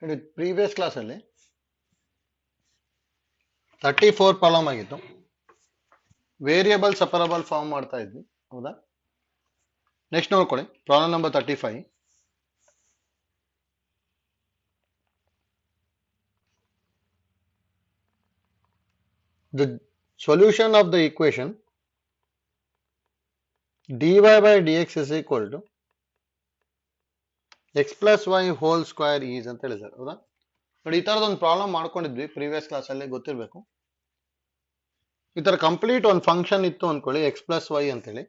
ನೋಡಿ ಪ್ರೀವಿಯಸ್ ಕ್ಲಾಸಲ್ಲಿ 34 ಪ್ರಾಬ್ಲಮ್ ಆಗಿತ್ತು. ವೇರಿಯಬಲ್ ಸಪರಬಲ್ ಫಾರ್ಮ್ ಮಾಡ್ತಾ ಇದ್ವಿ, ಹೌದಾ? ನೆಕ್ಸ್ಟ್ ನೋಡ್ಕೊಳ್ಳಿ problem number 35. The solution of the equation dy by dx is equal to x plus y whole square is ಅಂತ ಹೇಳಿದ್ದಾರೆ, ಹೌದಾ? ನೋಡಿ, ಈ ತರದೊಂದು ಪ್ರಾಬ್ಲಮ್ ಮಾಡ್ಕೊಂಡಿದ್ವಿ ಪ್ರೀವಿಯಸ್ ಕ್ಲಾಸ್ ಅಲ್ಲಿ, ಗೊತ್ತಿರಬೇಕು. ಈ ತರ ಕಂಪ್ಲೀಟ್ ಒಂದು ಫಂಕ್ಷನ್ ಇತ್ತು ಅನ್ಕೊಳ್ಳಿ, ಎಕ್ಸ್ ಪ್ಲಸ್ ವೈ ಅಂತೇಳಿ.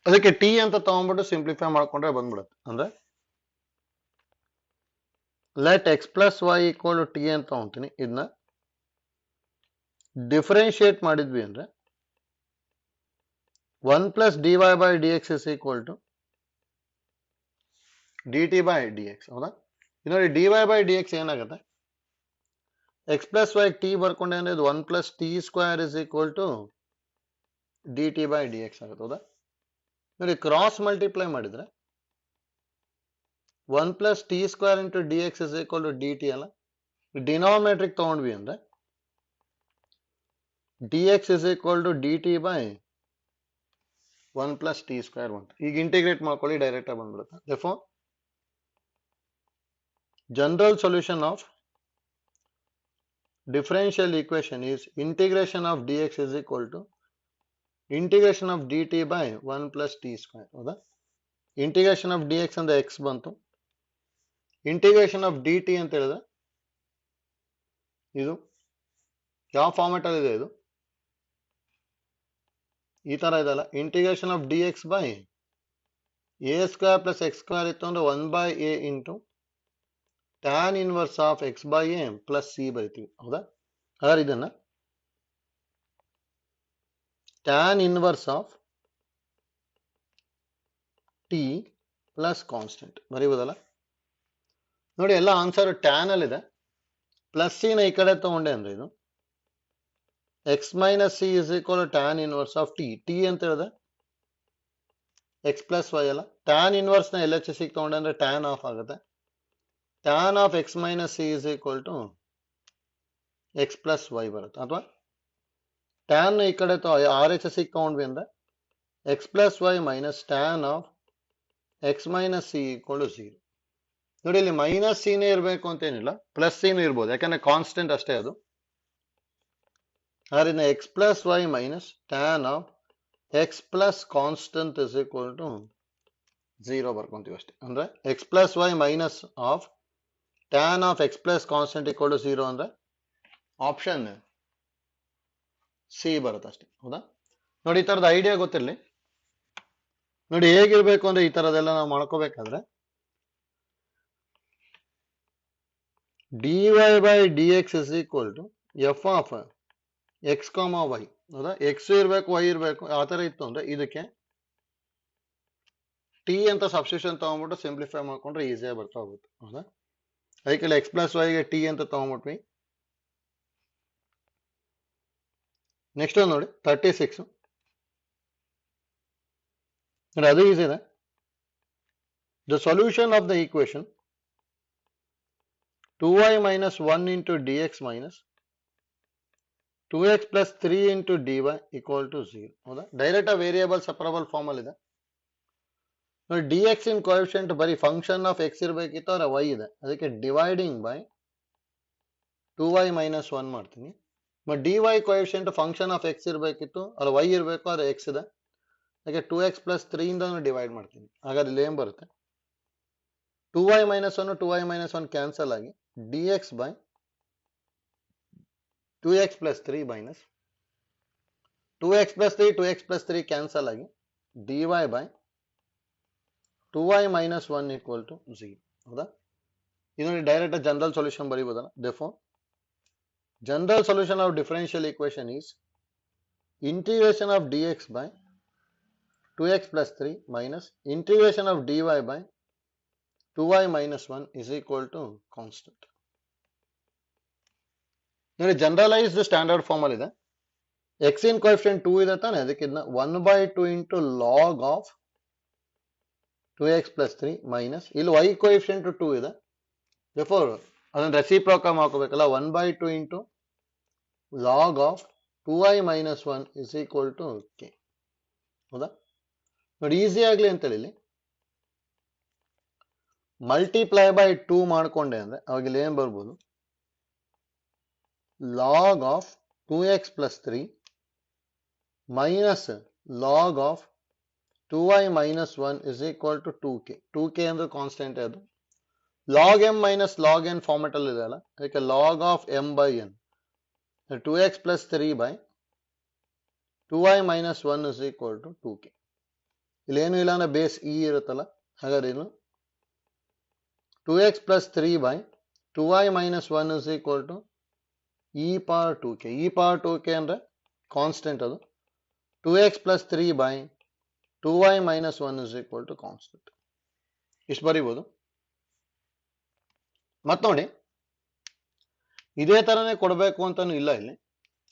ಅದಕ್ಕೆ ಟಿ ಅಂತ ತಗೊಂಡ್ಬಿಟ್ಟು ಸಿಂಪ್ಲಿಫೈ ಮಾಡ್ಕೊಂಡ್ರೆ ಬಂದ್ಬಿಡುತ್ತೆ. ಅಂದ್ರೆ let x plus y equal to t ಅಂತ ತಗೊಂತೀನಿ. ಇದನ್ನ ಡಿಫರೆನ್ಶಿಯೇಟ್ ಮಾಡಿದ್ವಿ ಅಂದ್ರೆ 1 plus d y by d x is equal to d t by d x, ಹೌದಾ? ನೋಡಿ, d y by d x ಏನಾಗುತ್ತೆ, ಎಕ್ಸ್ ಪ್ಲಸ್ ವೈ ಟಿ ಬರ್ಕೊಂಡೆ ಅಂದ್ರೆ ಇದು 1 plus t square is equal to d t by d x ಆಗುತ್ತೆ, ಹೌದಾ? ನೋಡಿ, cross multiply ಮಾಡಿದ್ರೆ 1 plus t square into D x is equal to d t ಅಲ್ಲ. ಡಿನಾಮಿನೇಟ್ರಿಗೆ ತಗೊಂಡ್ವಿ ಅಂದ್ರೆ d x is equal to d t by 1 plus t square ಬಂತು. ಈಗ ಇಂಟಿಗ್ರೇಟ್ ಮಾಡ್ಕೊಳ್ಳಿ, ಡೈರೆಕ್ಟ್ ಆಗಿ ಬಂದ್ಬಿಡುತ್ತೆ. therefore general solution of differential equation is integration of dx is equal to integration of dt by 1 plus t square, ಹೌದಾ? Integration of dx ಅಂದ್ರೆ x ಬಂತು, integration of dt ಅಂತ ಹೇಳಿದ್ರೆ ಇದು ಯಾವ ಫಾರ್ಮೆಟ್ ಅಲ್ಲಿ ಇದೆ, ಇದು ಈ ತರ ಇದಲ್ಲ. Integration of dx by a square plus x square ಇತ್ತು ಅಂದ್ರೆ 1 by a into tan inverse of x by a plus c ಬರಿತೀವಿ, ಹೌದಾ? ಹಾಗಾದ್ರೆ ಇದನ್ನ tan inverse of t plus constant ಬರೀಬೋದಲ್ಲ. ನೋಡಿ, ಎಲ್ಲ ಆನ್ಸರ್ ಟ್ಯಾನ್ ಅಲ್ಲಿ ಇದೆ. ಪ್ಲಸ್ ಸಿ ನ ಈ ಕಡೆ ತಗೊಂಡೆ ಅಂದ್ರೆ ಇದು x minus c is equal tan inverse of t. T ಅಂತ ಹೇಳಿದ್ರೆ ಎಕ್ಸ್ ಪ್ಲಸ್ ವೈ ಅಲ್ಲ. ಟ್ಯಾನ್ ಇನ್ವರ್ಸ್ ನ ಎಲ್ ಎಚ್ ಎಸ್ ತಗೊಂಡೆ ಅಂದ್ರೆ ಟ್ಯಾನ್ ಆಫ್ ಆಗುತ್ತೆ. Tan of x minus c is equal to x plus y ಬರುತ್ತೆ. ಅಥವಾ tan ಈ ಕಡೆ ಆರ್ ಎಚ್ ಎಸ್ ತಗೊಂಡ್ವಿ ಅಂದ್ರೆ x plus y minus tan of x minus c equal to 0. ನೋಡಿ, ಇಲ್ಲಿ ಮೈನಸ್ ಸಿನೇ ಇರಬೇಕು ಅಂತ ಏನಿಲ್ಲ, ಪ್ಲಸ್ ಸಿನೂ ಇರ್ಬೋದು, ಯಾಕಂದ್ರೆ ಕಾನ್ಸ್ಟೆಂಟ್ ಅಷ್ಟೇ ಅದು. ಅದರಿಂದ x plus y minus tan of x plus constant is equal to 0 ಬರ್ಕೊಂತೀವಿ ಅಷ್ಟೇ. ಅಂದ್ರೆ x plus y minus of tan of x plus constant equal to 0 ಅಂದ್ರೆ ಆಪ್ಷನ್ ಸಿ ಬರುತ್ತೆ ಅಷ್ಟೇ, ಹೌದಾ? ನೋಡಿ, ಈ ತರದ ಐಡಿಯಾ ಗೊತ್ತಿರಲಿ. ನೋಡಿ, ಹೇಗಿರ್ಬೇಕು ಅಂದ್ರೆ ಈ ತರದೆಲ್ಲ ನಾವು ಮಾಡ್ಕೋಬೇಕಾದ್ರೆ d y by d x is equal to f of x comma y, ಹೌದಾ? ಎಕ್ಸ್ ಇರ್ಬೇಕು, ವೈ ಇರ್ಬೇಕು, ಆ ತರ ಇತ್ತು ಅಂದ್ರೆ ಇದಕ್ಕೆ ಟಿ ಅಂತ ಸಬ್ಸ್ಟಿಟ್ಯೂಷನ್ ತಗೊಂಡ್ಬಿಟ್ಟು ಸಿಂಪ್ಲಿಫೈ ಮಾಡ್ಕೊಂಡ್ರೆ ಈಸಿಯಾಗಿ ಬರ್ತಾ ಹೋಗುತ್ತೆ, ಹೌದಾ? ಅದಕ್ಕೆ ಎಕ್ಸ್ ಪ್ಲಸ್ ವೈಗೆ ಟಿ ಅಂತ ತಗೊಂಡ್ಬಿಟ್ವಿ. ನೆಕ್ಸ್ಟ್ ಒಂದು ನೋಡಿ 36. ಅದು ಈಸಿ ಇದೆ. The solution of the equation 2y minus 1 into dx minus 2x plus 3 into dy equal to 0, ಹೌದಾ? ಡೈರೆಕ್ಟ್ ವೇರಿಯಬಲ್ ಸಪರಬಲ್ ಫಾರ್ಮ್ ಅಲ್ಲಿ ಇದೆ. ನೋಡಿ, ಡಿ ಎಕ್ಸ್ ಇನ್ ಕೋಎಫಿಷಿಯಂಟ್ ಬರೀ ಫಂಕ್ಷನ್ ಆಫ್ ಎಕ್ಸ್ ಇರಬೇಕಿತ್ತು, ಅವರ ವೈ ಇದೆ. ಅದಕ್ಕೆ ಡಿವೈಡಿಂಗ್ ಬೈ 2y minus 1 ಮಾಡ್ತೀನಿ. D y coefficient function of x ಇರಬೇಕಿತ್ತು, ಅಲ್ಲ ವೈ ಇರಬೇಕು, ಅದು ಎಕ್ಸ್ ಇದೆ. ಅದಕ್ಕೆ 2x plus 3 ಇಂದ ಡಿವೈಡ್ ಮಾಡ್ತೀನಿ. ಹಾಗಾದ್ರೆ ಇಲ್ಲಿ ಏನ್ ಬರುತ್ತೆ, 2y minus 1 2y minus 1 cancel ಆಗಿ dx by 2x plus 3 minus 2x plus 3 2x plus 3 cancel ಆಗಿ dy by 2y minus 1 equal to 0, ಹೌದಾ? ಇದನ್ನು ಡೈರೆಕ್ಟ್ ಜನರಲ್ ಸೊಲ್ಯೂಷನ್ ಬರೀಬೋದಲ್ಲ. therefore general solution of differential equation is integration of dx by 2x plus 3 minus integration of dy by 2y minus 1 is equal to constant. ನೋಡಿ, generalised standard form ಅಲ್ಲಿ ಇದೆ. X in coefficient 2 ಇದೆ ತಾನೆ, ಅದಕ್ಕೆ 1/2 into log of 2x plus 3 minus ಇಲ್ಲಿ y coefficient 2 ಇದೆ, before ಅದನ್ನ reciprocal ಮಾಡ್ಕೋಬೇಕಲ್ಲ, 1/2 into log of 2i minus 1 is equal to k. ಹೌದಾ? ನೋಡಿ ಈಸಿ ಆಗ್ಲಿ ಅಂತೇಳಿ ಇಲ್ಲಿ ಮಲ್ಟಿಪ್ಲೈ ಬೈ 2 ಮಾಡ್ಕೊಂಡೆ ಅಂದ್ರೆ ಅವಾಗ ಇಲ್ಲಿ ಏನ್ ಬರ್ಬೋದು, log of 2x plus 3 minus log of 2i minus 1 is equal to 2k. 2k ಅಂದ್ರೆ ಕಾನ್ಸ್ಟೆಂಟ್, ಅದು log m minus log n format ಅಲ್ಲಿ ಇದೆ ಅಲ್ಲ, ಅದಕ್ಕೆ log of m by n 2x plus 3 by 2i minus 1 is equal to 2k. ಇಲ್ಲಿ ಏನು ಇಲ್ಲ ಅಂದ್ರೆ ಬೇಸ್ ಇ ಇರುತ್ತಲ್ಲ, ಹಾಗಾದ್ರೆ ಇನ್ನು 2x plus 3 by 2i minus 1 is equal to e power 2k. E power 2k ಅಂದ್ರೆ ಕಾನ್ಸ್ಟೆಂಟ್, ಅದು 2x plus 3 by 2y minus 1 is equal to constant. ಇಷ್ಟು ಬರೀಬಹುದು. ಮತ್ ನೋಡಿ ಇದೇ ತರನೇ ಕೊಡಬೇಕು ಅಂತಾನು ಇಲ್ಲ ಇಲ್ಲಿ,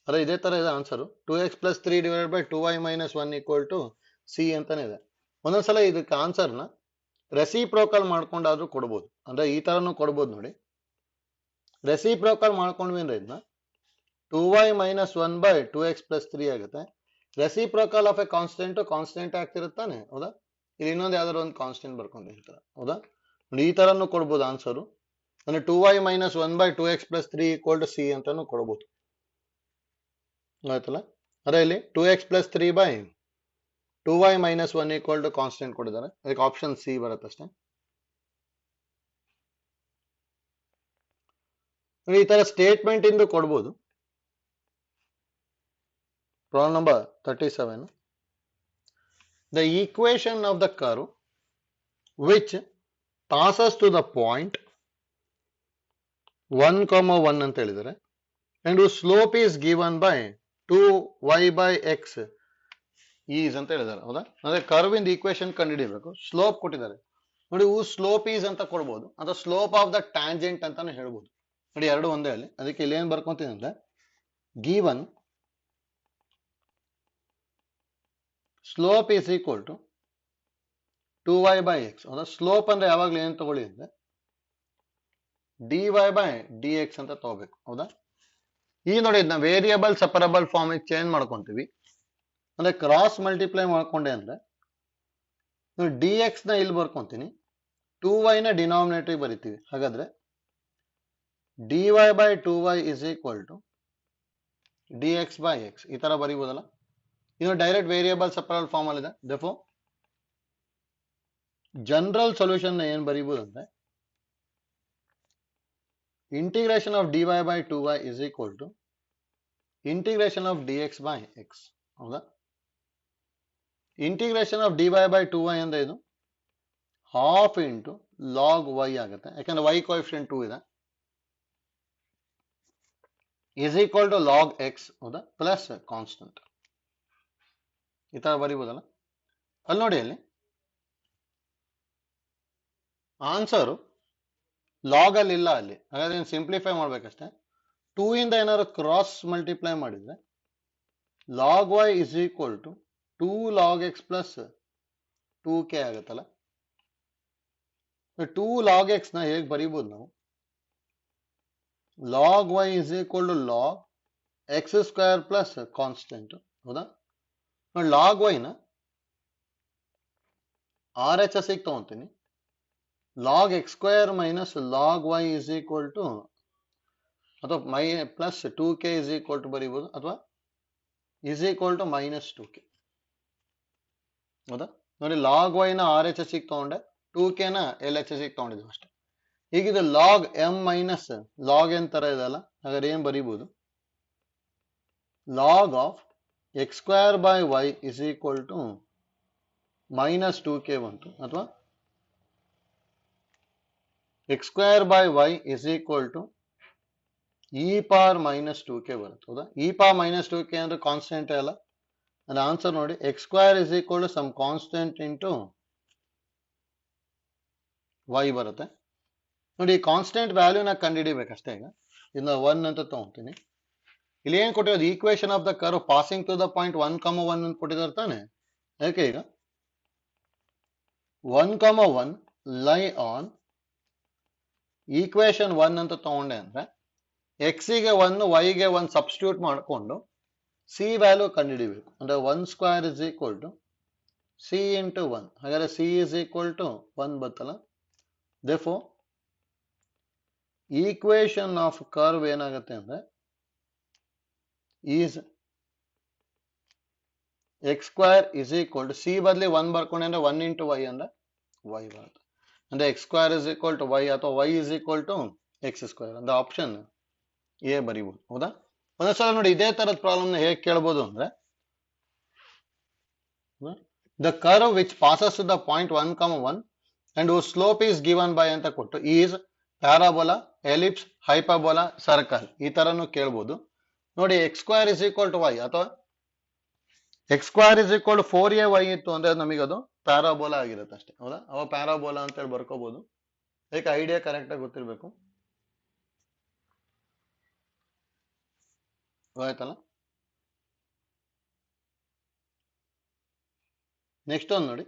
ಅರೆ ಇದೇ ತರ ಇದೆ answer. 2x plus 3 divided by 2y minus 1 equal to c ಅಂತಾನೆ ಇದೆ. ಒಂದೊಂದ್ಸಲ ಇದಕ್ಕೆ ಆನ್ಸರ್ನ ರೆಸಿಪ್ರೋಕಲ್ ಮಾಡ್ಕೊಂಡಾದ್ರೂ ಕೊಡ್ಬೋದು, ಅಂದ್ರೆ ಈ ತರನು ಕೊಡ್ಬೋದು. ನೋಡಿ ರೆಸಿಪ್ರೋಕಲ್ ಮಾಡ್ಕೊಂಡ್ವಿ ಅಂದ್ರೆ ಇದನ್ನ 2y minus 1 by 2x plus 3 ಆಗುತ್ತೆ. Reciprocal of a constant constant ಆಗ್ತಿರುತ್ತಾನೆ, ಹೌದಾ? ಇಲ್ಲಿ ಇನ್ನೊಂದು ಯಾವ್ದಾದ್ರು ಒಂದು ಕಾನ್ಸ್ಟೆಂಟ್ ಬರ್ಕೊಂಡಿರ್ತಾರೆ, ಹೌದಾ? ನೋಡಿ ಈ ತರನು ಕೊಡ್ಬೋದು ಆನ್ಸರು, ಅಂದ್ರೆ 2y minus 1 by 2x plus 3 equal to c ಅಂತಾನು ಕೊಡ್ಬೋದು, ಆಯ್ತಲ್ಲ? ಅದೇ ಇಲ್ಲಿ 2x plus 3 by 2y minus 1 equal to constant ಕೊಟ್ಟಿದ್ದಾರೆ, ಅದಕ್ಕೆ ಆಪ್ಷನ್ ಸಿ ಬರುತ್ತಷ್ಟೇ. ಈ ತರ ಸ್ಟೇಟ್ಮೆಂಟ್ ಇಂದು ಕೊಡ್ಬೋದು. Problem number 37. The equation of the curve which passes to the point 1, 1 ಅಂತ ಹೇಳಿದ್ದಾರೆ and whose slope is given by 2y by x is ಅಂತ ಹೇಳಿದ್ದಾರೆ, ಹೌದಾ? ಅಂದ್ರೆ ಕರ್ವ್ ಇಂದ ಈಕ್ವೇಶನ್ ಕಂಡುಹಿಡಿಯಬೇಕು, ಸ್ಲೋಪ್ ಕೊಟ್ಟಿದ್ದಾರೆ. ನೋಡಿ ಸ್ಲೋಪ್ ಈಸ್ ಅಂತ ಕೊಡ್ಬೋದು, ಅಥವಾ ಸ್ಲೋಪ್ ಆಫ್ ದ ಟ್ಯಾಂಜೆಂಟ್ ಅಂತಾನು ಹೇಳ್ಬೋದು. ನೋಡಿ ಎರಡು ಒಂದೇ ಅಲ್ಲಿ, ಅದಕ್ಕೆ ಇಲ್ಲಿ ಏನ್ ಬರ್ಕೊಂತೀನಿ ಅಂದ್ರೆ given slope is equal to 2y by x. ಹೌದಾ? ಸ್ಲೋಪ್ ಅಂದ್ರೆ ಯಾವಾಗ್ಲೂ ಏನ್ ತಗೊಳ್ಳಿ ಅಂದ್ರೆ dy by dx ಅಂತ ತಗೋಬೇಕು, ಹೌದಾ? ಈ ನೋಡಿ ಇದನ್ನ ವೇರಿಯಬಲ್ ಸಪರಬಲ್ ಫಾರ್ಮ್ ಚೇಂಜ್ ಮಾಡ್ಕೊಂತೀವಿ, ಅಂದ್ರೆ ಕ್ರಾಸ್ ಮಲ್ಟಿಪ್ಲೈ ಮಾಡ್ಕೊಂಡೆ ಅಂದ್ರೆ dx ನ ಇಲ್ಲಿ ಬರ್ಕೊಂತೀನಿ, 2y ನ ಡಿನಾಮಿನೇಟರ್ ಬರಿತೀವಿ. ಹಾಗಾದ್ರೆ dy by 2y is equal to dx by x ಈ ತರ ಬರೀಬಹುದಲ್ಲ. ಇನ್ನು ಡೈರೆಕ್ಟ್ ವೇರಿಯಬಲ್ ಸಪರಬಲ್ ಫಾರ್ಮ್ ಅಲ್ಲಿ ಇದೆ. therefore ಜನರಲ್ ಸೊಲ್ಯೂಷನ್ ಏನ್ ಬರೀಬಹುದು ಅಂದ್ರೆ integration of dy by 2y is equal to integration of dx by x, ಹೌದಾ? Integration of dy by 2y ಅಂದ್ರೆ ಇದು ಹಾಫ್ ಇಂಟು ಲಾಗ್ y ಆಗುತ್ತೆ, ಯಾಕಂದ್ರೆ y ಕೋಎಫಿಷಿಯಂಟ್ 2 ಇದೆ, is equal to log x, ಹೌದಾ? Plus constant ಈ ತರ ಬರೀಬಹುದಲ್ಲ. ಅಲ್ಲಿ ನೋಡಿ ಅಲ್ಲಿ ಆನ್ಸರು ಲಾಗ್ ಅಲ್ಲಿ ಇಲ್ಲ ಅಲ್ಲಿ, ಹಾಗಾದ್ರೆ ಸಿಂಪ್ಲಿಫೈ ಮಾಡ್ಬೇಕಷ್ಟೇ. 2 ಇಂದ ಏನಾದ್ರು ಕ್ರಾಸ್ ಮಲ್ಟಿಪ್ಲೈ ಮಾಡಿದ್ರೆ log y is equal to 2 log x plus 2k ಆಗುತ್ತಲ್ಲ. 2 log x ನ ಹೇಗೆ ಬರೀಬಹುದು ನಾವು, log y is equal to log x square plus constant, ಹೌದಾ? ಲಾಗ್ y ನ RHS ಗೆ ತಗೊಂತೀನಿ, log x square minus log y is equal to ಅಥವಾ plus 2k is equal to ಬರೀಬಹುದು, ಅಥವಾ is equal to minus 2k, ಹೌದಾ? ನೋಡಿ log y ನ RHS ಗೆ ತಗೊಂಡೆ, 2k ನ LHS ಗೆ ತಗೊಂಡಿದ್ವಿ ಅಷ್ಟೇ. ಈಗ ಇದು log m minus log n ತರ ಇದೆ ಅಲ್ಲ, ಹಾಗಾದ್ರೆ ಏನ್ ಬರೀಬಹುದು, log of x square by y is equal to minus 2k ಬಂತು, ಅಥವಾ x square by y is equal to e power minus 2k ಬರುತ್ತೆ, ಹೌದಾ? ಇ ಪವರ್ ಮೈನಸ್ 2k ಅಂದ್ರೆ ಕಾನ್ಸ್ಟೆಂಟ್ ಅಲ್ಲ. ಅಂದ್ರೆ ಆನ್ಸರ್ ನೋಡಿ x square is equal to some constant into y ಬರುತ್ತೆ. ನೋಡಿ ಕಾನ್ಸ್ಟೆಂಟ್ ವ್ಯಾಲ್ಯೂನ ಕಂಡುಹಿಡಿಬೇಕಷ್ಟೇ. ಈಗ ಇದನ್ನ 1 ಅಂತ ತಗೊಂತೀನಿ. ಇಲ್ಲಿ ಏನ್ ಕೊಟ್ಟಿರೋದು, equation of the curve passing to the point 1, 1 ಅಂತ ಕೊಟ್ಟಿದ್ದಾರೆ ತಾನೆ. ಅದಕ್ಕೆ ಈಗ 1, 1 ಲೈ ಆನ್ ಈಕ್ವೇಶನ್ 1 ಅಂತ ತಗೊಂಡೆ ಅಂದ್ರೆ ಎಕ್ಸಿಗೆ 1 ವೈಗೆ 1 ಸಬ್ಸ್ಟಿಟ್ಯೂಟ್ ಮಾಡಿಕೊಂಡು ಸಿ ವ್ಯಾಲ್ಯೂ ಕಂಡುಹಿಡಿಬೇಕು. ಅಂದ್ರೆ 1 square is equal to c into 1. ಹಾಗಾದ್ರೆ ಸಿ ಇಸ್ ಈಕ್ವಲ್ ಟು 1 ಬರ್ತಲ್ಲ. therefore ಈಕ್ವೇಶನ್ ಆಫ್ ಕರ್ವ್ ಏನಾಗುತ್ತೆ ಅಂದ್ರೆ is x square is equal to c ಬದಲಿ 1 ಬರ್ಕೊಂಡೆ ಅಂದ್ರೆ 1 ಇಂಟು ವೈ ಅಂದ್ರೆ ವೈ ಬರುತ್ತೆ. ಅಂದ್ರೆ x square is equal to y ಅಥವಾ y is equal to x square ಅಂದ್ರೆ ಆಪ್ಷನ್ ಎ ಬರೀಬಹುದು. ಹೌದಾ? ಒಂದೊಂದ್ಸಲ ನೋಡಿ ಇದೇ ತರದ ಪ್ರಾಬ್ಲಮ್ ಹೇಗೆ ಕೇಳ್ಬೋದು ಅಂದ್ರೆ the curve which passes to the point 1,1 and whose slope is given by ಅಂತ ಕೊಟ್ಟು is parabola, ellipse, hyperbola, circle ಈ ತರನು ಕೇಳ್ಬೋದು. ನೋಡಿ x square is equal to y ಅಥವಾ x square is equal to 4ay ಇತ್ತು ಅಂದ್ರೆ ನಮಗೆ ಅದು ಪ್ಯಾರಾಬೋಲಾ ಆಗಿರುತ್ತೆ ಅಷ್ಟೇ. ಹೌದಾ? ಅವ ಪ್ಯಾರಾಬೋಲಾ ಅಂತ ಹೇಳಿ ಬರ್ಕೋಬಹುದು. ಅದಕ್ಕೆ ಐಡಿಯಾ ಕರೆಕ್ಟ್ ಆಗಿ ಗೊತ್ತಿರ್ಬೇಕು. ಆಯ್ತಲ್ಲ? ನೆಕ್ಸ್ಟ್ ಒಂದು ನೋಡಿ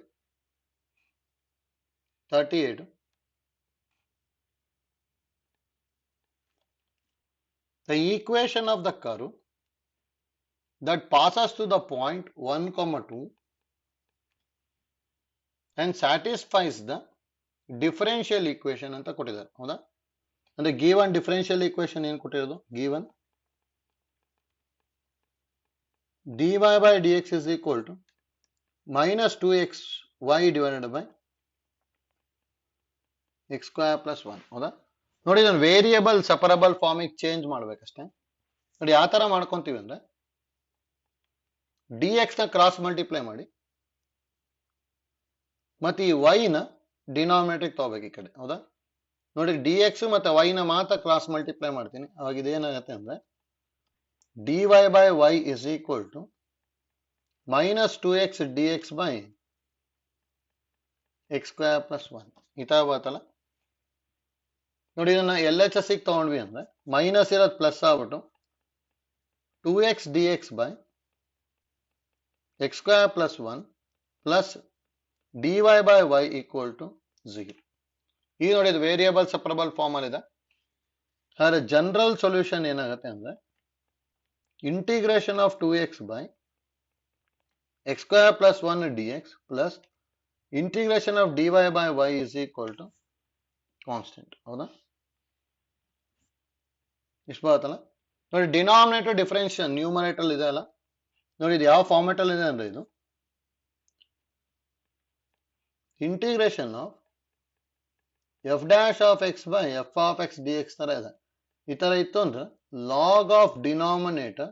38. The equation of the curve that passes to the point 1,2 and satisfies the differential equation ಅಂತ ಕೊಟ್ಟಿದ್ದಾರೆ. ಹೌದಾ? ಅಂದ್ರೆ ಗಿವನ್ ಡಿಫರೆನ್ಷಿಯಲ್ ಈಕ್ವೇಶನ್ ಏನು ಕೊಟ್ಟಿರೋದು? Given dy by dx is equal to minus 2xy divided by x square plus 1. ಹೌದಾ? ನೋಡಿ ಇದನ್ನು variable separable ಫಾರ್ಮಿಗೆ change ಮಾಡ್ಬೇಕಷ್ಟೇ. ನೋಡಿ ಯಾವ ತರ ಮಾಡ್ಕೊಂತೀವಿ ಅಂದ್ರೆ dx ನ ಕ್ರಾಸ್ ಮಲ್ಟಿಪ್ಲೈ ಮಾಡಿ ಮತ್ತೆ ಈ y ನ ಡಿನಾಮಿನೇಟರ್ ತಗೋಬೇಕು ಈ ಕಡೆ. ಹೌದಾ? ನೋಡಿ dx ಮತ್ತೆ y ನ ಮಾತ್ರ ಕ್ರಾಸ್ ಮಲ್ಟಿಪ್ಲೈ ಮಾಡ್ತೀನಿ. ಅವಾಗ ಇದೇನಾಗುತ್ತೆ ಅಂದ್ರೆ dy by y is equal to minus 2x dx by x square plus 1 ಈ ತರ ಬರ್ತಲ್ಲ. ನೋಡಿ ಇದನ್ನ ಎಲ್ ಎಚ್ ಎಸ್ ತಗೊಂಡ್ವಿ ಅಂದ್ರೆ ಮೈನಸ್ ಇರೋದು ಪ್ಲಸ್ ಆಗ್ಬಿಟ್ಟು 2x dx by x square plus 1 plus dy by y equal to 0. ಈಗ ನೋಡಿ ಇದು ವೇರಿಯಬಲ್ ಸಪರಬಲ್ ಫಾರ್ಮ್ ಅಲ್ಲಿ ಇದೆ. ಆದರೆ ಜನರಲ್ ಸೊಲ್ಯೂಷನ್ ಏನಾಗುತ್ತೆ ಅಂದ್ರೆ integration of 2x by x square plus 1 dx plus integration of dy by y is equal to constant. ಹೌದಾ? ಇಷ್ಟು ಬರುತ್ತಲ್ಲ. ನೋಡಿ ಡಿನಾಮಿನೇಟರ್ ಡಿಫರೆನ್ಷಿಯಲ್ ನ್ಯೂಮರೇಟರ್ ಇದೆ ಅಲ್ಲ. ನೋಡಿ ಇದು ಯಾವ ಫಾರ್ಮೆಟ್ ಅಲ್ಲಿ ಇದೆ ಅಂದ್ರೆ ಇದು integration of f dash of x by f of x d x ತರ ಇದೆ. ಈ ತರ ಇತ್ತು ಅಂದ್ರೆ log of denominator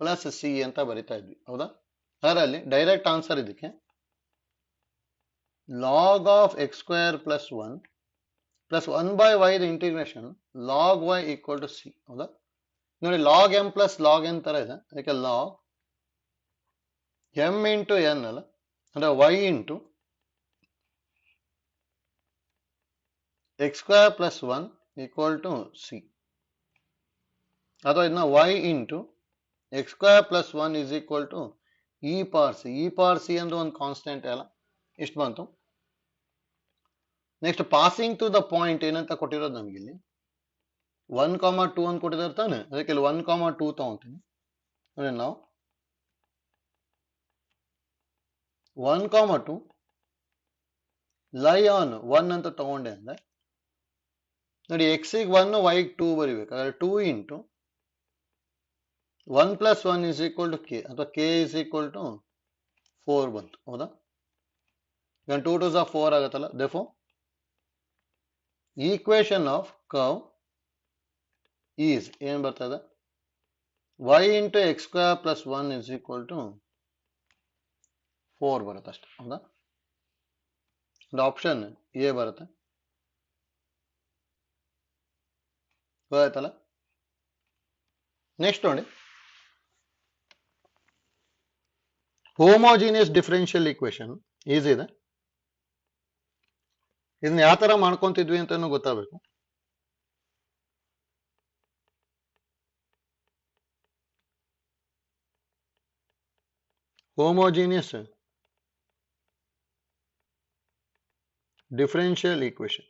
plus c ಅಂತ ಬರಿತಾ ಇದ್ವಿ. ಹೌದಾ? ಅದರಲ್ಲಿ ಡೈರೆಕ್ಟ್ ಆನ್ಸರ್ ಇದಕ್ಕೆ log of x square plus 1 plus 1 by y the integration log y equal to c. ಹೌದಾ? ನೋಡಿ log m plus log n ತರ ಇದೆ. ಅದಕ್ಕೆ ಲಾಗ್ ಎಂ ಇಂಟು ಎನ್ ಅಲ್ಲ ಅಂದ್ರೆ y into x square plus 1 equal to c ಅಥವಾ ಇದನ್ನ y into x square plus 1 is equal to e power c. E power c ಅಂದ್ರೆ ಒಂದು constant ಅಲ್ಲ. ಇಷ್ಟು ಬಂತು. Next passing to the point ಏನಂತ ಕೊಟ್ಟಿರೋದು ನಮಗಿಲ್ಲಿ 1,2 ಅಂತ ಕೊಟ್ಟಿದ್ದಾರೆ ತಾನೆ. ಅದಕ್ಕೆ ಇಲ್ಲಿ 1,2 ತಗೊಂತೀನಿ. ಅಂದ್ರೆ ನಾವು 1,2 ಲೈ ಆನ್ 1 ಅಂತ ತಗೊಂಡೆ ಅಂದ್ರೆ ನೋಡಿ ಎಕ್ಸಿಗೆ 1 ವೈಗೆ 2 ಬರಿಬೇಕು. ಹಾಗಾದ್ರೆ 2 into 1 plus 1 is equal to k ಅಥವಾ ಕೆ ಇಸ್ ಈಕ್ವಲ್ ಟು 4 ಬಂತು. ಹೌದಾ? ಈಗ 2 2 4 ಆಗುತ್ತಲ್ಲ. therefore equation of curve is ಏನ್ ಬರ್ತದೆ y into x square plus 1 is equal to 4 ಬರುತ್ತೆ ಅಷ್ಟೇ. ಹೌದಾ? ಒಂದು ಆಪ್ಷನ್ ಎ ಬರುತ್ತೆ. ಗೊತ್ತಾಯ್ತಲ್ಲ? ನೆಕ್ಸ್ಟ್ ನೋಡಿ ಹೋಮೋಜಿನಿಯಸ್ ಡಿಫರೆನ್ಷಿಯಲ್ ಈಕ್ವೇಶನ್ ಈಸಿ ಇದೆ. ಇದನ್ನ ಯಾವ ತರ ಮಾಡ್ಕೊಂತಿದ್ವಿ ಅಂತಾನು ಗೊತ್ತಾಗಬೇಕು. ಹೋಮೋಜಿನಿಯಸ್ ಡಿಫರೆನ್ಷಿಯಲ್ ಈಕ್ವೇಶನ್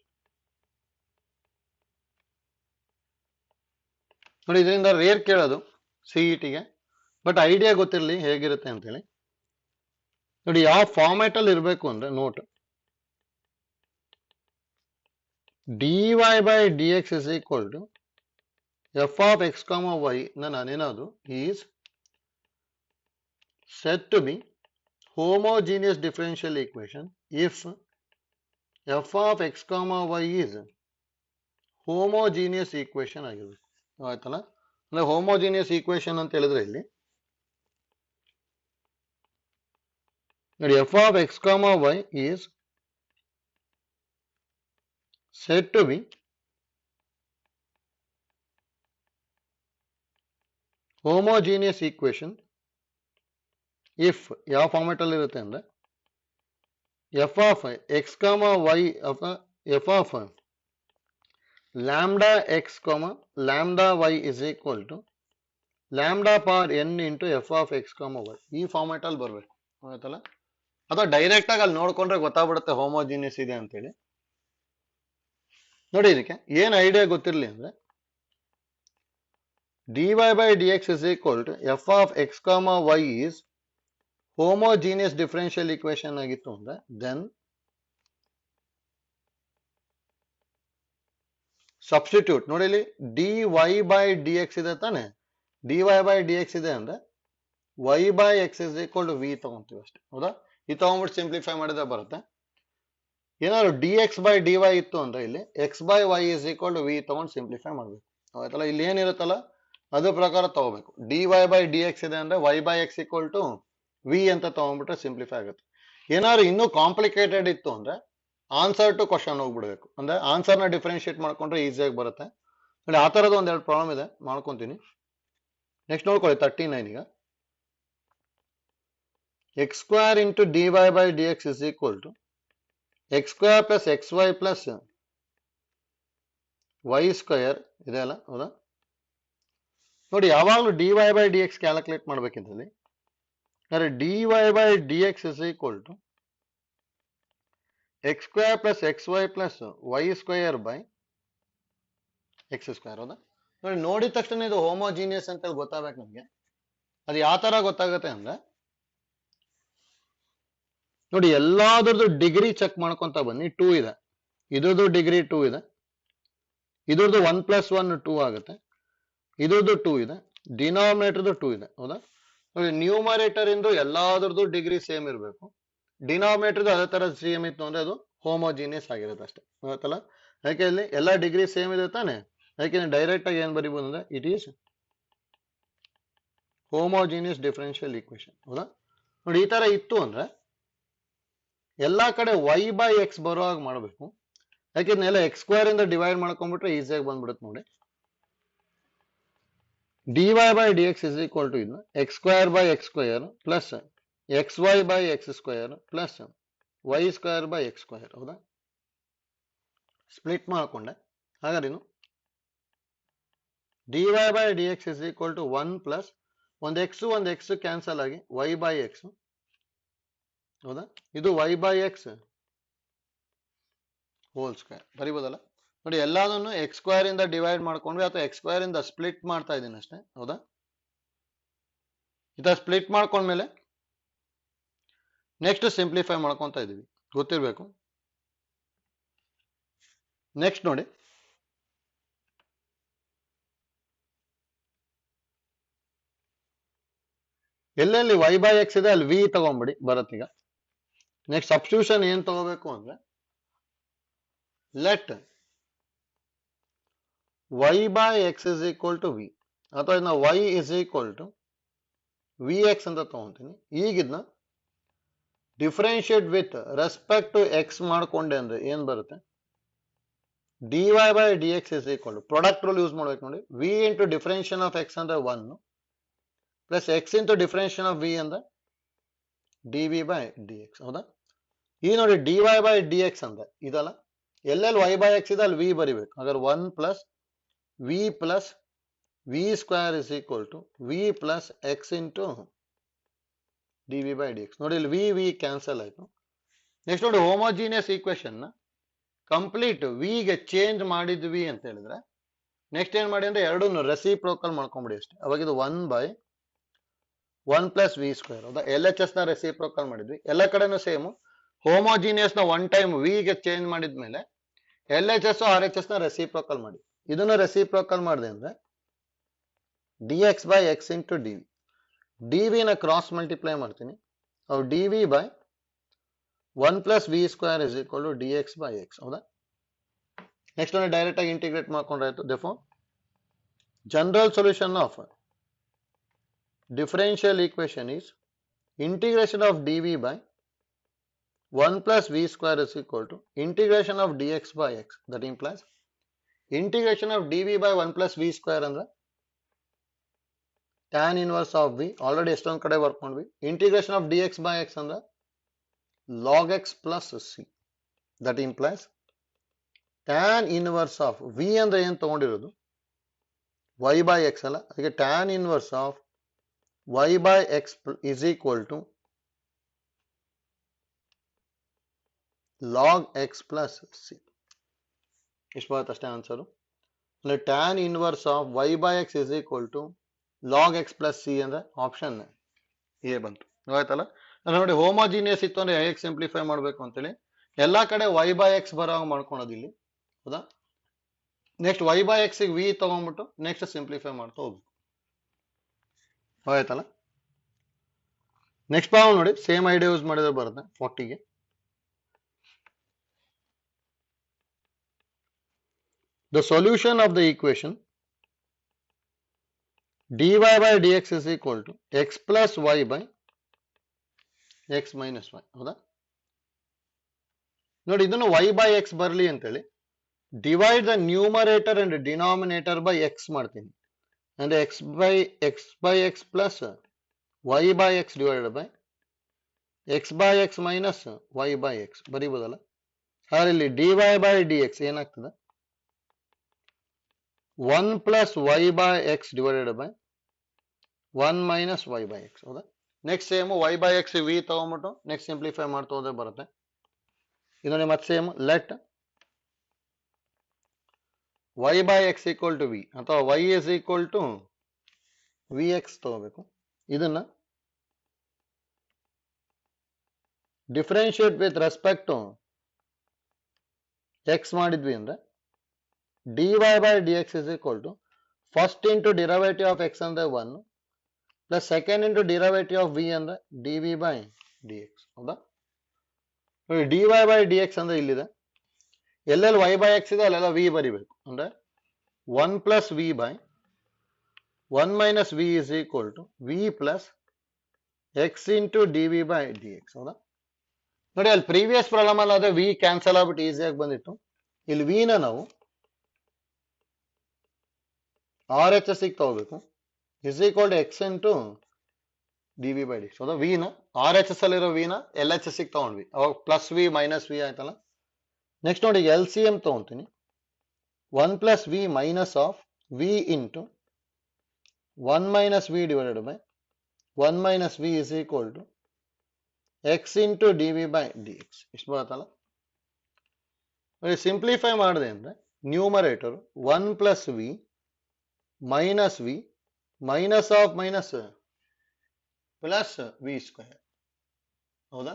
ನೋಡಿ ಇದರಿಂದ ರೇರ್ ಕೇಳೋದು ಸಿಇಟಿಗೆ, ಬಟ್ ಐಡಿಯಾ ಗೊತ್ತಿರಲಿ ಹೇಗಿರುತ್ತೆ ಅಂತೇಳಿ. ನೋಡಿ ಯಾವ ಫಾರ್ಮ್ಯಾಟ್ ಅಲ್ಲಿ ಇರಬೇಕು ಅಂದ್ರೆ note dy by dx is equal to f of x comma y ನಾನೇನದು is said to be homogeneous differential equation if f of x comma y is homogeneous equation ಆಗಿರಬೇಕು. ಆಯ್ತಲ್ಲ, ಅಂದ್ರೆ ಹೋಮೋಜಿನಿಯಸ್ ಈಕ್ವೇಶನ್ ಅಂತ ಹೇಳಿದ್ರೆ ಇಲ್ಲಿ ನೋಡಿ f of x comma y is said to be homogeneous equation if ಯಾವ format ಅಲ್ಲಿ ಇರುತ್ತೆ ಅಂದ್ರೆ f of x comma y of f of lambda x comma lambda y is equal to lambda power n into f of x comma y ಈ format ಅಲ್ಲಿ ಬರಬೇಕು. ಆಯ್ತಲ್ಲ, ಅಥವಾ direct ಆಗಿ ಅಲ್ಲಿ ನೋಡ್ಕೊಂಡ್ರೆ ಗೊತ್ತಾಗ್ಬಿಡುತ್ತೆ ಹೋಮೋಜಿನಿಯಸ್ ಇದೆ ಅಂತೇಳಿ. ನೋಡಿ ಇದಕ್ಕೆ ಏನ್ ಐಡಿಯಾ ಗೊತ್ತಿರಲಿ ಅಂದ್ರೆ dy by dx is equal to f of x comma y is homogeneous differential equation ಆಗಿತ್ತು ಅಂದ್ರೆ then substitute ನೋಡಿ ಇಲ್ಲಿ dy by dx ಇದೆ ತಾನೆ, dy by dx ಇದೆ ಅಂದ್ರೆ y by x is equal to v ತಗೊಂತೀವಿ ಅಷ್ಟೇ. ಹೌದಾ, ಇದು ತಗೊಂಡ್ಬಿಟ್ಟು ಸಿಂಪ್ಲಿಫೈ ಮಾಡಿದ್ರೆ ಬರುತ್ತೆ. ಏನಾದ್ರು dx by dy ಇತ್ತು ಅಂದ್ರೆ ಇಲ್ಲಿ x by y is equal to v ತಗೊಂಡು ಸಿಂಪ್ಲಿಫೈ ಮಾಡ್ಬೇಕು. ಆಯ್ತಲ್ಲ, ಇಲ್ಲಿ ಏನಿರುತ್ತಲ್ಲ ಅದ್ರ ಪ್ರಕಾರ ತಗೋಬೇಕು. dy by dx ಇದೆ ಅಂದ್ರೆ y by x equal to v ಅಂತ ತಗೊಂಡ್ಬಿಟ್ರೆ ಸಿಂಪ್ಲಿಫೈ ಆಗುತ್ತೆ. ಏನಾದ್ರು ಇನ್ನೂ ಕಾಂಪ್ಲಿಕೇಟೆಡ್ ಇತ್ತು ಅಂದ್ರೆ ಆನ್ಸರ್ ಟು ಕ್ವಶನ್ ಹೋಗ್ಬಿಡ್ಬೇಕು, ಅಂದ್ರೆ ಆನ್ಸರ್ ನ ಡಿಫ್ರೆನ್ಶಿಯೇಟ್ ಮಾಡ್ಕೊಂಡ್ರೆ ಈಸಿಯಾಗಿ ಬರುತ್ತೆ. ನೋಡಿ ಆ ತರದ ಒಂದೆರಡು ಪ್ರಾಬ್ಲಮ್ ಇದೆ, ಮಾಡ್ಕೊಂತೀನಿ. ನೆಕ್ಸ್ಟ್ ನೋಡ್ಕೊಳ್ಳಿ 39. ಈಗ x square into dy by dx is equal to x square plus xy plus y square ಇದೆ ಅಲ್ಲ, ಹೌದಾ? ನೋಡಿ ಯಾವಾಗಲೂ dy by dx ಕ್ಯಾಲ್ಕುಲೇಟ್ ಮಾಡ್ಬೇಕಿದ್ರಲ್ಲಿ ಅಂದ್ರೆ dy by dx is equal to x square plus xy plus y square by x ಸ್ಕ್ವೇರ್. ಹೌದಾ, ನೋಡಿ ನೋಡಿದ ತಕ್ಷಣ ಇದು ಹೋಮೋಜಿನಿಯಸ್ ಅಂತ ಗೊತ್ತಾಗಬೇಕು ನಮ್ಗೆ. ಅದು ಯಾವ ತರ ಗೊತ್ತಾಗುತ್ತೆ ಅಂದ್ರೆ ನೋಡಿ ಎಲ್ಲಾದ್ರದ್ದು ಡಿಗ್ರಿ ಚೆಕ್ ಮಾಡ್ಕೊಂತ ಬನ್ನಿ. 2 ಇದೆ, ಇದ್ರದ್ದು ಡಿಗ್ರಿ 2 ಇದೆ, ಇದ್ರದ್ದು 1 + 1 2 ಆಗುತ್ತೆ, ಇದ್ರದ್ದು 2 ಇದೆ, ಡಿನಾಮಿನೇಟರ್ದು 2 ಇದೆ. ಹೌದಾ, ನೋಡಿ ನ್ಯೂಮರೇಟರ್ ಇಂದು ಎಲ್ಲಾದ್ರದ್ದು ಡಿಗ್ರಿ ಸೇಮ್ ಇರಬೇಕು, ಡಿನಾಮಿನೇಟರ್ದು ಅದೇ ತರ ಸೇಮ್ ಇತ್ತು ಅಂದ್ರೆ ಅದು ಹೋಮೋಜಿನಿಯಸ್ ಆಗಿರುತ್ತೆ ಅಷ್ಟೇ. ಗೊತ್ತಲ್ಲ, ಯಾಕೆ ಇಲ್ಲಿ ಎಲ್ಲ ಡಿಗ್ರಿ ಸೇಮ್ ಇದೆ ತಾನೆ, ಯಾಕೆ ಡೈರೆಕ್ಟ್ ಆಗಿ ಏನ್ ಬರಿಬಹುದು ಅಂದ್ರೆ it is homogeneous differential equation. ಹೌದಾ, ನೋಡಿ ಈ ತರ ಇತ್ತು ಅಂದ್ರೆ ಎಲ್ಲಾ ಕಡೆ y by x ಬರೋ ಹಾಗೆ ಮಾಡಬೇಕು. ಯಾಕೆಂದ್ರೆ x ಸ್ಕ್ವೇರ್ ಇಂದ ಡಿವೈಡ್ ಮಾಡ್ಕೊಂಡ್ಬಿಟ್ರೆ ಈಸಿಯಾಗಿ ಬಂದ್ಬಿಡುತ್ತೆ. ನೋಡಿ dy by dx is equal to ಇದನ್ನ x square by x square plus xy by x square plus y square by x ಸ್ಕ್ವೇರ್. ಹೌದಾ, ಸ್ಪ್ಲಿಟ್ ಮಾಡ್ಕೊಂಡೆ. ಹಾಗಾದ್ರೆ dy by dx is equal to 1 plus ಒಂದು x ಕ್ಯಾನ್ಸಲ್ ಆಗಿ y by x. ಹೌದಾ, ಇದು y by x whole square ಬರಿಬೋದಲ್ಲ. ನೋಡಿ ಎಲ್ಲಾನು x ಸ್ಕ್ವೇರ್ ಇಂದ ಡಿವೈಡ್ ಮಾಡ್ಕೊಂಡ್ವಿ ಅಥವಾ x ಸ್ಕ್ವೇರ್ ಇಂದ ಸ್ಪ್ಲಿಟ್ ಮಾಡ್ತಾ ಇದ್ದೀನಿ ಅಷ್ಟೇ. ಹೌದಾ, ಇದ ಸ್ಪ್ಲಿಟ್ ಮಾಡ್ಕೊಂಡ್ಮೇಲೆ ನೆಕ್ಸ್ಟ್ ಸಿಂಪ್ಲಿಫೈ ಮಾಡ್ಕೊಂತ ಇದೀವಿ, ಗೊತ್ತಿರ್ಬೇಕು. ನೆಕ್ಸ್ಟ್ ನೋಡಿ ಎಲ್ಲೆಲ್ಲಿ y by x ಇದೆ ಅಲ್ಲಿ v ತಗೊಂಡ್ಬಿಡಿ ಬರತ್ತೀಗ. ನೆಕ್ಸ್ಟ್ ಸಬ್ಸ್ಟಿಟ್ಯೂಷನ್ ಏನ್ ತಗೋಬೇಕು ಅಂದ್ರೆ let y by x is equal to v ಅಥವಾ ಇದನ್ನ y is equal to vx ಅಂತ ತಗೊಂತೀನಿ. ಈಗ ಇದನ್ನ differentiate with respect to x ಮಾಡ್ಕೊಂಡೆ ಅಂದ್ರೆ ಏನ್ ಬರುತ್ತೆ, dy by dx is equal to product rule use ಮಾಡ್ಬೇಕು. ನೋಡಿ v into differentiation of x ಅಂದ್ರೆ 1 plus x into differentiation of v ಅಂದ್ರೆ dv by dx. ಹೌದಾ, ಈ ನೋಡಿ dy by dx ಅಂದ್ರೆ ಇದಲ್ಲ, ಎಲ್ಲೆಲ್ಲಿ y by x ಇದೆ ಅಲ್ಲಿ v ಬರಿಬೇಕು. ಹಾಗಾದ್ರೆ 1 plus v plus v square is equal to v plus x into dv by dx. ನೋಡಿ ಇಲ್ಲಿ v ಕ್ಯಾನ್ಸಲ್ ಆಯ್ತು. ನೆಕ್ಸ್ಟ್ ನೋಡಿ ಹೋಮೋಜಿನಿಯಸ್ ಈಕ್ವೇಶನ್ ನ ಕಂಪ್ಲೀಟ್ v ಗೆ ಚೇಂಜ್ ಮಾಡಿದ್ವಿ ಅಂತ ಹೇಳಿದ್ರೆ ನೆಕ್ಸ್ಟ್ ಏನ್ ಮಾಡಿ ಅಂದ್ರೆ ಎರಡನ್ನು ರೆಸಿಪ್ರೋಕಲ್ ಮಾಡ್ಕೊಂಬಿಡಿ ಅಷ್ಟೇ. ಅವಾಗ ಇದು 1/1 + v ಸ್ಕ್ವೇರ್. ಹೌದಾ? LHS ನ ರೆಸಿಪ್ರೋಕಲ್ ಮಾಡಿದ್ವಿ. ಎಲ್ಲ ಕಡೆನೂ ಸೇಮ್. ಹೋಮೋಜಿನಿಯಸ್ ನ ಒನ್ ಟೈಮ್ v ಗೆ ಚೇಂಜ್ ಮಾಡಿದ್ಮೇಲೆ LHS RHS ನ ರೆಸಿಪ್ರೋಕಲ್ ಮಾಡಿ. ಇದನ್ನು ರೆಸಿಪ್ರೋಕಲ್ ಮಾಡಿದೆ ಅಂದ್ರೆ dx/x into dv. dv ನ ಕ್ರಾಸ್ ಮಲ್ಟಿಪ್ಲೈ ಮಾಡ್ತೀನಿ. ಅವು dv/1 + v square is equal to dx/x. ಹೌದಾ? ನೆಕ್ಸ್ಟ್ ಒಂದು ಡೈರೆಕ್ಟ್ ಆಗಿ ಇಂಟಿಗ್ರೇಟ್ ಮಾಡ್ಕೊಂಡ್ರಾಯ್ತು. therefore general solution of differential equation is integration of dv/1 + v square is equal to integration of dx/x. that implies integration of dv/1 + v square ಅಂದ್ರೆ tan inverse of v. Already ಎಷ್ಟೊಂದು ಕಡೆ work ಮಾಡ್ವಿ. Integration of dx/x ಅಂದ್ರೆ log x plus c. that implies tan inverse of v ಅಂದ್ರೆ ಏನು ತಗೊಂಡಿರೋದು y/x ಅಲ್ಲ, ಅದಕ್ಕೆ tan inverse of y/x is equal to log x plus c. ಇಷ್ಟು ಬರುತ್ತೆ ಅಷ್ಟೇ ಆನ್ಸರು. ಅಂದ್ರೆ tan inverse of y/x is equal to log x plus c ಅಂದ್ರೆ ಆಪ್ಷನ್ ಎ ಬಂತು. ಆಯ್ತಲ್ಲ? ನೋಡಿ, ಹೋಮೋಜಿನಿಯಸ್ ಇತ್ತು ಅಂದ್ರೆ ಹೇಗೆ ಸಿಂಪ್ಲಿಫೈ ಮಾಡಬೇಕು ಅಂತೇಳಿ ಎಲ್ಲಾ ಕಡೆ y/x ಬರೋ ಮಾಡ್ಕೊಳೋದು ಇಲ್ಲಿ. ಹೌದಾ? ನೆಕ್ಸ್ಟ್ y/x ವಿ ತಗೊಂಡ್ಬಿಟ್ಟು ನೆಕ್ಸ್ಟ್ ಸಿಂಪ್ಲಿಫೈ ಮಾಡ್ತಾ ಹೋಗ್ಬೇಕು. ಆಯ್ತಲ್ಲ? ನೆಕ್ಸ್ಟ್ ಪ್ರಾಬ್ಲಮ್ ನೋಡಿ, ಸೇಮ್ ಐಡಿಯಾ ಯೂಸ್ ಮಾಡಿದ್ರೆ ಬರುತ್ತೆ 40ಗೆ. The solution of the equation dy/dx is equal to x plus y/x minus y. ಹೌದಾ? ನೋಡಿ, ಇದನ್ನು y/x ಬರಲಿ ಅಂತೇಳಿ divide the numerator and denominator by x ಮಾಡ್ತೀನಿ. ಅಂದ್ರೆ x/x plus y/x divided by x/x minus y/x ಬರೀಬೋದಲ್ಲ. ಹಾಗೆ ಇಲ್ಲಿ dy/dx ಏನಾಗ್ತದೆ 1 plus y/x divided by 1 minus y/x. ಹೌದಾ? ನೆಕ್ಸ್ಟ್ ಸೇಮ್ y/x v ತಗೊಂಡ್ಬಿಟ್ಟು ನೆಕ್ಸ್ಟ್ ಸಿಂಪ್ಲಿಫೈ ಮಾಡ್ತಾ ಹೋದ್ರೆ ಬರುತ್ತೆ. ಇದನ್ನ ಮತ್ತೆ same let y/x equal to v ಅಥವಾ y is equal to vx ತಗೋಬೇಕು. ಇದನ್ನ differentiate with respect to x ಮಾಡಿದ್ವಿ ಅಂದ್ರೆ dy/dx is equal to first into derivative of x ಅಂದ್ರೆ 1 plus second into derivative of v ಅಂದ್ರೆ dv/dx. ಹೌದಾ? dy/dx ಅಂದ್ರೆ ಇಲ್ಲಿದೆ, ಎಲ್ಲೆಲ್ಲಿ y/x ಇದೆ ಅಲ್ಲೆಲ್ಲ v ಬರಿಬೇಕು. ಅಂದ್ರೆ 1 plus v by 1 minus v is equal to v plus x into dv/dx. ಹೌದಾ? ನೋಡಿ, ಅಲ್ಲಿ ಪ್ರೀವಿಯಸ್ ಪ್ರಾಬ್ಲಮ್ ಅಲ್ಲಿ ಆದ್ರೆ v ಕ್ಯಾನ್ಸಲ್ ಆಗ್ಬಿಟ್ಟು ಈಸಿಯಾಗಿ ಬಂದಿತ್ತು. ಇಲ್ಲಿ v ನ ನಾವು RHS ಗೆ ತಗೋಬೇಕು. Is equal to x into dv/dx. ಹೌದಾ? v ನ RHS ಅಲ್ಲಿರೋ v ನ LHS ಗೆ ತಗೊಂಡ್ವಿ, ಅವಾಗ ಪ್ಲಸ್ v ಮೈನಸ್ v ಆಯ್ತಲ್ಲ. ನೆಕ್ಸ್ಟ್ ನೋಡಿ, LCM ತಗೊಂತೀನಿ. 1 plus v minus of v into 1 minus v divided by 1 minus v is equal to x into dv/dx. ಇಷ್ಟು ಬರುತ್ತಲ್ಲ. ಸಿಂಪ್ಲಿಫೈ ಮಾಡಿದೆ ಅಂದ್ರೆ numerator 1 plus v minus v minus of minus plus v square. ಹೌದಾ?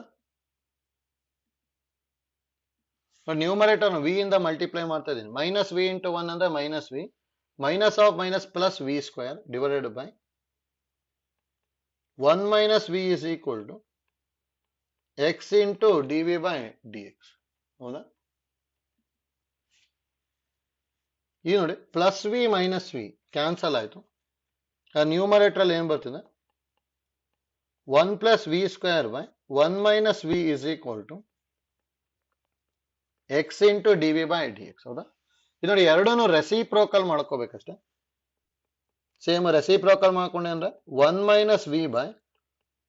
Numerator v ಇಂದ multiply ಮಾಡ್ತಾ ಇದ್ದೀನಿ. Minus v into 1 ಅಂದ್ರೆ minus v, minus of minus plus v square divided by 1 minus v is equal to x into dv/dx. ಹೌದಾ? ಈ ನೋಡಿ, plus v minus v cancel ಆಯ್ತು. Numerator ಅಲ್ಲಿ ಏನ್ ಬರ್ತಿದೆ 1 plus v square by 1 minus v is equal to x into dv/dx. ಹೌದಾ? ಇದು ನೋಡಿ, ಎರಡೂ ರೆಸಿಪ್ರೋಕಲ್ ಮಾಡ್ಕೋಬೇಕಷ್ಟೇ. ಸೇಮ್ ರೆಸಿಪ್ರೋಕಲ್ ಮಾಡ್ಕೊಂಡೆ ಅಂದ್ರೆ 1 minus v by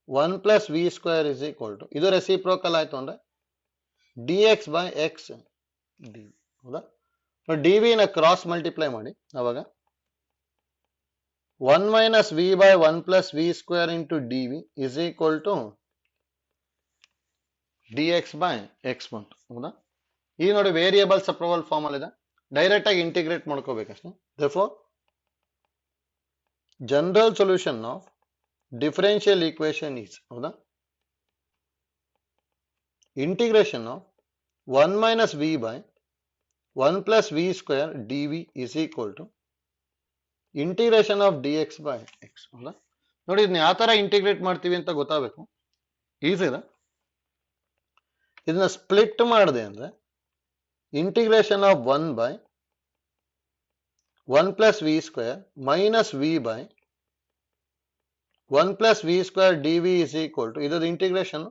1 plus v square is equal to, ಇದು ರೆಸಿಪ್ರೋಕಲ್ ಆಯ್ತು ಅಂದ್ರೆ dx/x dv. ಹೌದಾ? dv ನ ಕ್ರಾಸ್ ಮಲ್ಟಿಪ್ಲೈ ಮಾಡಿ, ಅವಾಗ 1 minus v by 1 plus v square into dv is equal to dx/x ಬಂತು. ಹೌದಾ? ಈ ನೋಡಿ, ವೇರಿಯೇಬಲ್ಸ್ ಅಪ್ರೂವಲ್ ಫಾರ್ಮ್ ಅಲ್ಲಿ ಇದೆ. ಡೈರೆಕ್ಟ್ ಆಗಿ ಇಂಟಿಗ್ರೇಟ್ ಮಾಡ್ಕೋಬೇಕಷ್ಟೇ. therefore general solution of differential equation is, ಹೌದಾ, integration of 1 minus v by 1 plus v square d v is equal to integration of d x by x. ಹೌದಾ, ನೋಡಿ ಇದನ್ನ ಯಾವ ತರ ಇಂಟಿಗ್ರೇಟ್ ಮಾಡ್ತೀವಿ ಅಂತ ಗೊತ್ತಾಗಬೇಕು. ಈಸಿ ಇದೆ. ಇದನ್ನ ಸ್ಪ್ಲಿಟ್ ಮಾಡಿದೆ ಅಂದ್ರೆ integration of 1 by 1 plus v square minus v by 1 plus v square d v is equal to ಇದರ integration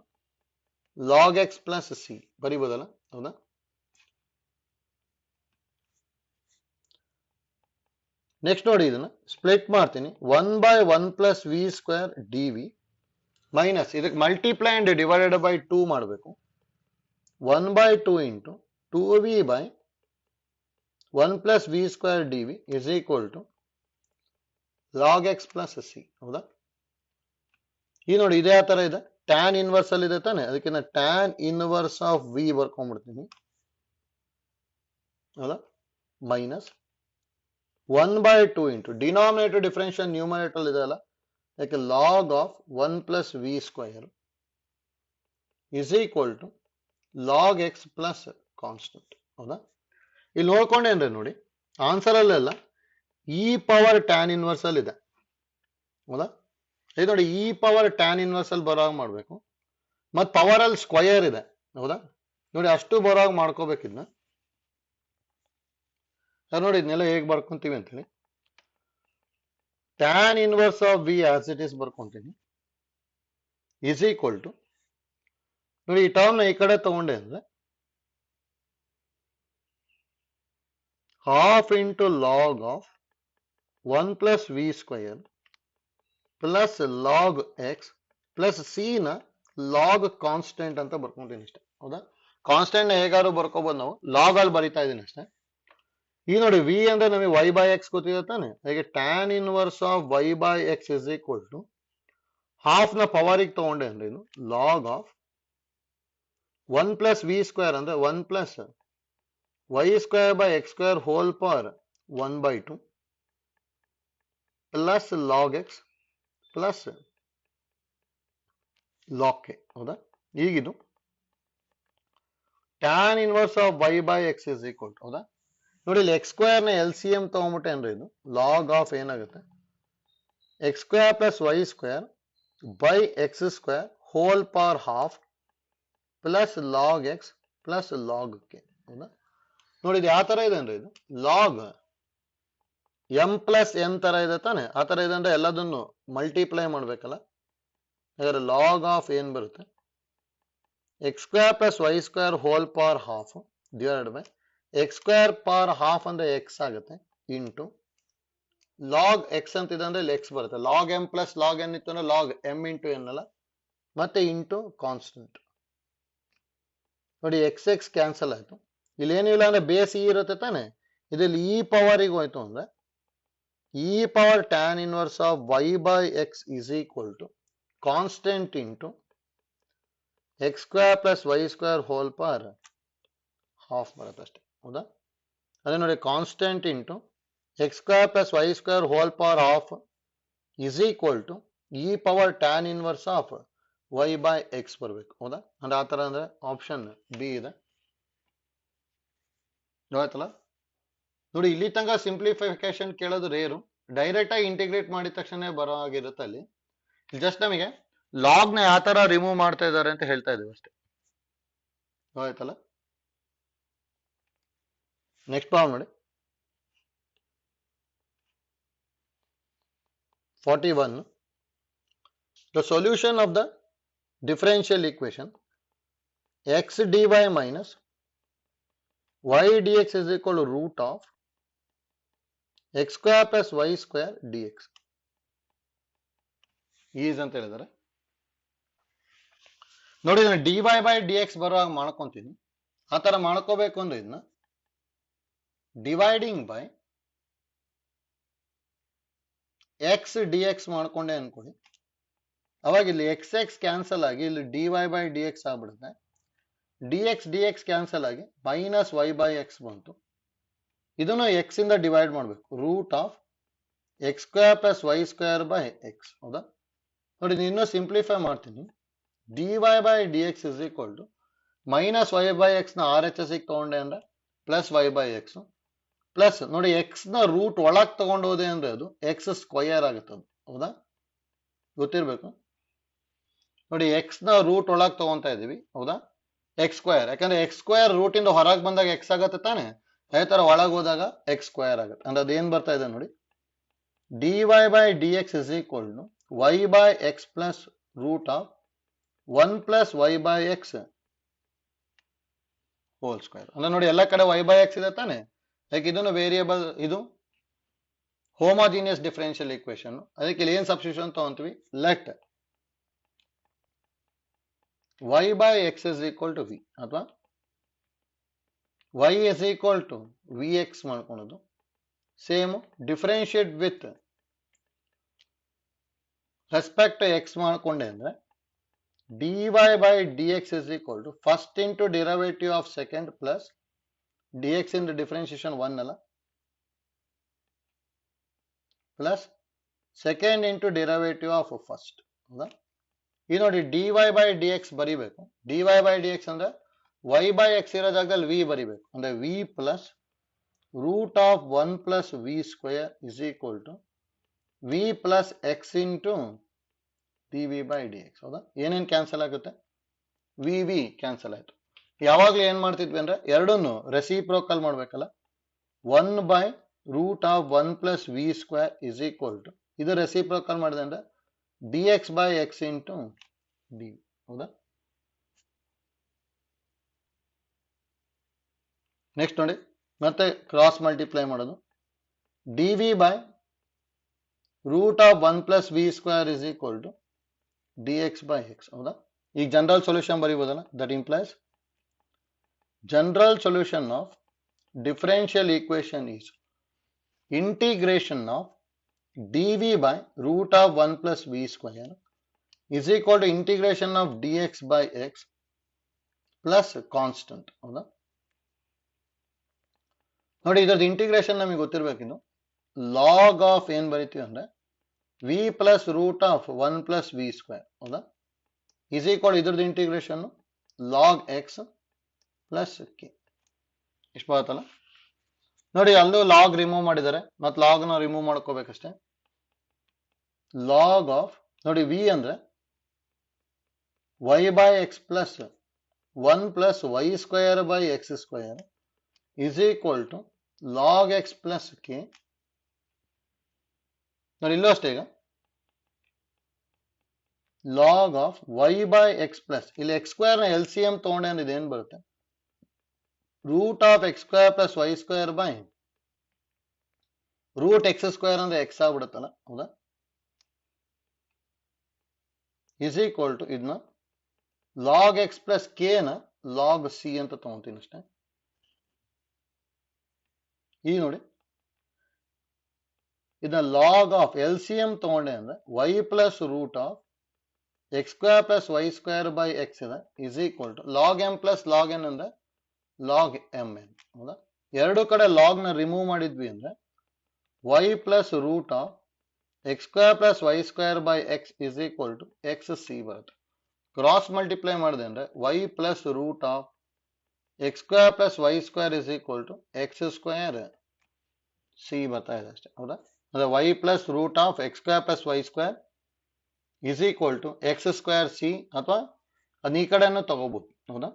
log x plus c ಬರೀಬೋದಲ್ಲ. ಹೌದಾ, ನೆಕ್ಸ್ಟ್ ನೋಡಿ ಇದನ್ನ ಸ್ಪ್ಲಿಟ್ ಮಾಡ್ತೀನಿ. 1 by 1 plus v square d v minus ಇದಕ್ಕೆ multiply and divided by 2 ಮಾಡಬೇಕು. 1 by 2 into 2v by 1 plus v square d v is equal to log x plus c. ಹೌದಾ, ಈ ನೋಡಿ ಇದೇ ಆ ತರ ಇದೆ, ಟ್ಯಾನ್ ಇನ್ವರ್ಸ್ ಅಲ್ಲಿ ಇದೆ ತಾನೆ, ಅದಕ್ಕೆ ನಾನು ಟ್ಯಾನ್ ಇನ್ವರ್ಸ್ ಆಫ್ ವಿ ಬರ್ಕೊಂಡ್ಬಿಡ್ತೀನಿ. ಹೌದಾ, minus 1 by 2 into denominator differential numerator ಇದೆ ಅಲ್ಲ, ಅದಕ್ಕೆ log of 1 plus v square is equal to log x plus constant. ಹೌದಾ, ಇಲ್ಲಿ ನೋಡ್ಕೊಂಡೇನ್ರಿ ನೋಡಿ ಆನ್ಸರ್ ಅಲ್ಲೆಲ್ಲ ಇ ಪವರ್ ಟ್ಯಾನ್ ಇನ್ವರ್ಸ್ ಅಲ್ಲಿ ಇದೆ. ಹೌದಾ, ಇದು ನೋಡಿ ಇ ಪವರ್ ಟ್ಯಾನ್ ಇನ್ವರ್ಸ್ ಅಲ್ಲಿ ಬರೋ ಹಾಗೆ ಮಾಡ್ಬೇಕು, ಮತ್ ಪವರ್ ಅಲ್ಲಿ ಸ್ಕ್ವಯರ್ ಇದೆ. ಹೌದಾ, ನೋಡಿ ಅಷ್ಟು ಬರೋ ಹಾಗೆ ಮಾಡ್ಕೋಬೇಕಿದ್ನ. ನೋಡಿ ಇದನ್ನೆಲ್ಲ ಹೇಗೆ ಬರ್ಕೊಂತೀವಿ ಅಂತೇಳಿ tan inverse of v as it is ಬರ್ಕೊಂತೀನಿ ಇಸ್ ಈಕ್ವಲ್ ಟು, ನೋಡಿ ಈ ಟರ್ಮ್ ನ ಈ ಕಡೆ ತಗೊಂಡೆ ಅಂದ್ರೆ half into log of 1 plus v square plus log x plus c ನ ಲಾಗ್ ಕಾನ್ಸ್ಟೆಂಟ್ ಅಂತ ಬರ್ಕೊಂತೀನಿ ಅಷ್ಟೇ. ಹೌದಾ, ಕಾನ್ಸ್ಟೆಂಟ್ ನ ಹೇಗಾದ್ರು ಬರ್ಕೋಬಹುದು, ನಾವು ಲಾಗ್ ಅಲ್ಲಿ ಬರಿತಾ ಇದೀನಿ ಅಷ್ಟೇ. ಈ ನೋಡಿ ವಿ ಅಂದ್ರೆ ನಮಗೆ ವೈ ಬೈ ಎಕ್ಸ್ ಗೊತ್ತಿದೆ ತಾನೆ, ಹಾಗೆ tan inverse of y by x is equal to half ನ ಪವರ್ ಗೆ ತಗೊಂಡೆ ಅಂದ್ರೆ ಇದು log of 1 plus v square ಅಂದ್ರೆ 1 plus y square by x square whole power 1 by 2 plus log x plus log k. ಹೌದಾ, ಈಗಿದು tan inverse of y by x is equal to, ಹೌದಾ, ನೋಡಿ ಇಲ್ಲಿ ಎಕ್ಸ್ ಸ್ಕ್ವೇರ್ ನ L C M ತಗೊಂಡ್ಬಿಟ್ಟೆ ಅಂದ್ರೆ ಇದು ಲಾಗ್ ಆಫ್ ಏನಾಗುತ್ತೆ x square plus y square by x square whole power half plus log x plus log k. ಹೌದಾ, ನೋಡಿ ಇದು ಯಾವ ತರ ಇದೆ ಅಂದ್ರೆ ಇದು ಲಾಗ್ ಎಂ ಪ್ಲಸ್ ಎನ್ ತರ ಇದೆ ತಾನೆ, ಆ ತರ ಇದೆ ಅಂದ್ರೆ ಎಲ್ಲದನ್ನು ಮಲ್ಟಿಪ್ಲೈ ಮಾಡ್ಬೇಕಲ್ಲ. ಹಾಗಾದ್ರೆ ಲಾಗ್ ಆಫ್ ಏನ್ ಬರುತ್ತೆ x square plus y square whole power half divided by x square power half ಅಂದ್ರೆ ಎಕ್ಸ್ ಆಗುತ್ತೆ ಇಂಟು ಲಾಗ್ ಎಕ್ಸ್ ಅಂತ ಇದೆ ಅಂದ್ರೆ ಇಲ್ಲಿ ಎಕ್ಸ್ ಬರುತ್ತೆ, log m plus log n ಇತ್ತು ಅಂದ್ರೆ ಲಾಗ್ ಎಂ ಇಂಟು ಎನ್ ಅಲ್ಲ, ಮತ್ತೆ ಇಂಟು ಕಾನ್ಸ್ಟೆಂಟ್. ನೋಡಿ ಎಕ್ಸ್ ಎಕ್ಸ್ ಕ್ಯಾನ್ಸಲ್ ಆಯ್ತು, ಇಲ್ಲಿ ಏನಿಲ್ಲ ಅಂದ್ರೆ ಬೇಸ್ ಇ ಇರುತ್ತೆ ತಾನೆ, ಇದ್ರಲ್ಲಿ ಇ ಪವರಿಗೆ ಹೋಯ್ತು ಅಂದ್ರೆ e power tan inverse of y by x is equal to constant into x square plus y square whole power half ಬರುತ್ತೆ ಅಷ್ಟೇ. ಹೌದಾ, ಅದೇ ನೋಡಿ constant into x square plus y square whole power half is equal to e power tan inverse of y by x ಬರಬೇಕು. ಹೌದಾ, ಅಂದ್ರೆ ಆ ತರ ಅಂದ್ರೆ ಆಪ್ಷನ್ ಬಿ ಇದೆ. ಆಯ್ತಲ್ಲ, ನೋಡಿ ಇಲ್ಲಿ ತನಕ ಸಿಂಪ್ಲಿಫಿಕೇಶನ್ ಕೇಳೋದು ರೇರು, ಡೈರೆಕ್ಟ್ ಆಗಿ ಇಂಟಿಗ್ರೇಟ್ ಮಾಡಿದ ತಕ್ಷಣ ಬರೋ ಆಗಿರುತ್ತೆ. ಅಲ್ಲಿ ಜಸ್ಟ್ ನಮಗೆ ಲಾಗ್ ನ ಯಾವ ತರ ರಿಮೂವ್ ಮಾಡ್ತಾ ಇದ್ದಾರೆ ಅಂತ ಹೇಳ್ತಾ ಇದೀವಿ ಅಷ್ಟೇ. ಆಯ್ತಲ್ಲ, ನೆಕ್ಸ್ಟ್ ಪ್ರಾಬ್ಲಮ್ ನೋಡಿ 41. The solution of the differential equation x dy minus y dx is equal to root of x square plus y square dx is ಅಂತ ಹೇಳಿದ್ದಾರೆ. ನೋಡಿ ನಾನು dy by dx ಬರುವಾಗ ಮಾಡ್ಕೊಂತೀನಿ, ಆ ತರ ಮಾಡ್ಕೋಬೇಕು ಅಂದ್ರೆ ಇದನ್ನ dividing by x d x ಮಾಡ್ಕೊಂಡೆ ಅನ್ಕೊಳ್ಳಿ, ಅವಾಗ ಇಲ್ಲಿ ಎಕ್ಸ್ ಎಕ್ಸ್ ಕ್ಯಾನ್ಸಲ್ ಆಗಿ ಇಲ್ಲಿ d y by d x ಆಗ್ಬಿಡುತ್ತೆ, ಡಿ ಎಕ್ಸ್ ಕ್ಯಾನ್ಸಲ್ ಆಗಿ ಮೈನಸ್ ವೈ ಬೈ ಎಕ್ಸ್ ಬಂತು. ಇದನ್ನು ಎಕ್ಸ್ ಇಂದ ಡಿವೈಡ್ ಮಾಡಬೇಕು. Root of x square plus y square by x. ಹೌದಾ? ನೋಡಿ ಇನ್ನೂ ಸಿಂಪ್ಲಿಫೈ ಮಾಡ್ತೀನಿ. dy by d x is equal to minus y by x ನ ಆರ್ ಎಚ್ ಎಸ್ ತಗೊಂಡೆ ಅಂದ್ರೆ plus y by x plus ನೋಡಿ ಎಕ್ಸ್ ನ ರೂಟ್ ಒಳಗೆ ತಗೊಂಡು ಹೋದೆ ಅಂದ್ರೆ ಅದು ಎಕ್ಸ್ ಸ್ಕ್ವಯರ್ ಆಗುತ್ತೆ. ಹೌದಾ? ಗೊತ್ತಿರ್ಬೇಕು. ನೋಡಿ ಎಕ್ಸ್ ನ ರೂಟ್ ಒಳಗೆ ತಗೊಂತಾ ಇದೀವಿ. ಹೌದಾ? ಎಕ್ಸ್ ಸ್ಕ್ವಯರ್, ಯಾಕಂದ್ರೆ ಎಕ್ಸ್ ಸ್ಕ್ವಯರ್ ರೂಟ್ ಇಂದ ಹೊರಗೆ ಬಂದಾಗ ಎಕ್ಸ್ ಆಗತ್ತೆ ತಾನೆ, ಅದೇ ತರ ಒಳಗೆ ಹೋದಾಗ ಎಕ್ಸ್ ಸ್ಕ್ವಯರ್ ಆಗುತ್ತೆ. ಅಂದ್ರೆ ಅದೇನ್ ಬರ್ತಾ ಇದೆ ನೋಡಿ, dy by d x is equal to y by x plus root of 1 plus y by x whole square. ಅಂದ್ರೆ ನೋಡಿ ಎಲ್ಲ ಕಡೆ ವೈ ಬೈ ಎಕ್ಸ್ ಇದೆ ತಾನೆ, ಯಾಕೆ ಇದನ್ನು ವೇರಿಯೇಬಲ್, ಇದು ಹೋಮೋಜಿನಿಯಸ್ ಡಿಫರೆನ್ಷಿಯಲ್ ಈಕ್ವೇಶನ್. ಅದಕ್ಕೆ ಇಲ್ಲಿ ಏನ್ ಸಬ್ಸ್ಟಿಟ್ಯೂಷನ್ ತಗೊಂತೀವಿ, let y by x is equal to v ಅಥವಾ y is equal to vx ಮಾಡ್ಕೊಳ್ಳೋದು. Same differentiate with respect to x ಮಾಡ್ಕೊಂಡೆ ಅಂದ್ರೆ dy by dx is equal to first into derivative of second plus dx into differentiation 1 ಅಲ್ಲ plus second into derivative of first. ಹೌದಾ? ಈ ನೋಡಿ dy by d x ಬರಿಬೇಕು. dy by d x ಅಂದ್ರೆ y by x ಇರೋ ಜಾಗದಲ್ಲಿ v ಬರಿಬೇಕು. ಅಂದ್ರೆ v plus root of 1 plus v square is equal to v plus x into d v by d x. ಹೌದಾ? ಏನೇನ್ cancel ಆಗುತ್ತೆ, V V cancel ಆಯ್ತು. ಯಾವಾಗ್ಲೂ ಏನ್ ಮಾಡ್ತಿದ್ವಿ ಅಂದ್ರೆ ಎರಡನ್ನು ರೆಸಿಪ್ರೋಕಲ್ ಮಾಡ್ಬೇಕಲ್ಲ. 1 by root of 1 plus v square is equal to, ಇದು ರೆಸಿಪ್ರೋಕಲ್ ಮಾಡಿದೆ ಅಂದ್ರೆ dx by x into dv. ಹೌದಾ? ನೆಕ್ಸ್ಟ್ ನೋಡಿ ಮತ್ತೆ ಕ್ರಾಸ್ ಮಲ್ಟಿಪ್ಲೈ ಮಾಡೋದು. dv by root of 1 plus v square is equal to dx by x. ಹೌದಾ? ಈಗ general solution ಬರೀಬೋದಲ್ಲ. That implies general solution of differential equation is integration of dv by root of 1 plus v square is equal to integration of dx by x plus constant. ಹೌದಾ? ನೋಡಿ ಇದರದ್ದು integration ನಮಗೆ ಗೊತ್ತಿರಬೇಕಿನ್ನು. Log of ಏನ್ ಬರಿತೀವಿ ಅಂದ್ರೆ v plus root of 1 plus v square. ಹೌದಾ? Is equal ಇದ್ರದ್ದು integration log x plus k. ಇಷ್ಟು ಬರುತ್ತಲ್ಲ. ನೋಡಿ ಅಲ್ಲೂ ಲಾಗ್ ರಿಮೂವ್ ಮಾಡಿದ್ದಾರೆ, ಮತ್ತೆ ಲಾಗ್ ನ ರಿಮೂವ್ ಮಾಡ್ಕೋಬೇಕಷ್ಟೇ. ಲಾಗ್ ಆಫ್ ನೋಡಿ ವಿ ಅಂದ್ರೆ y by x plus 1 plus y square by x square is equal to log x plus k. ನೋಡಿ ಇಲ್ಲೂ ಅಷ್ಟೇ, ಈಗ log of y by x plus, ಇಲ್ಲಿ ಎಕ್ಸ್ ಸ್ಕ್ವೇರ್ ನ ಎಲ್ ಸಿ ಎಂ ತಗೊಂಡೆ ಅಂದ್ರೆ ಇದೇನ್ ಬರುತ್ತೆ, root of x square plus y square by root x square ಅಂದ್ರೆ ಎಕ್ಸ್ ಆಗ್ಬಿಡುತ್ತಲ್ಲ. ಹೌದಾ? ಇಸ್ ಈಕ್ವಲ್ ಟು ಇದನ್ನ ಲಾಗ್ ಎಕ್ಸ್ ಪ್ಲಸ್ ಕೆ ನ ಲಾಗ್ ಸಿ ಅಂತ ತಗೊಂತೀನಿ ಅಷ್ಟೇ. ಈಗ ನೋಡಿ ಇದನ್ನ log of L C M ತಗೊಂಡೆ ಅಂದ್ರೆ y plus root of x square plus y square by x ಇದೆ is equal to log m plus log n ಅಂದ್ರೆ ಲಾಗ್ ಎಂ ಎನ್. ಹೌದಾ? ಎರಡು ಕಡೆ ಲಾಗ್ ನ ರಿಮೂವ್ ಮಾಡಿದ್ವಿ ಅಂದ್ರೆ y plus root of x square plus y square by x is equal to x c ಬರುತ್ತೆ. Cross multiply ಮಾಡಿದೆ ಅಂದ್ರೆ y plus root of x square plus y square is equal to x square c ಬರ್ತಾ ಇದೆ ಅಷ್ಟೇ. ಹೌದಾ? ಅಂದ್ರೆ y plus root of x square plus y square is equal to x square c, ಅಥವಾ ಅದ್ ಈ ಕಡೆನೂ ತಗೋಬಹುದು. ಹೌದಾ?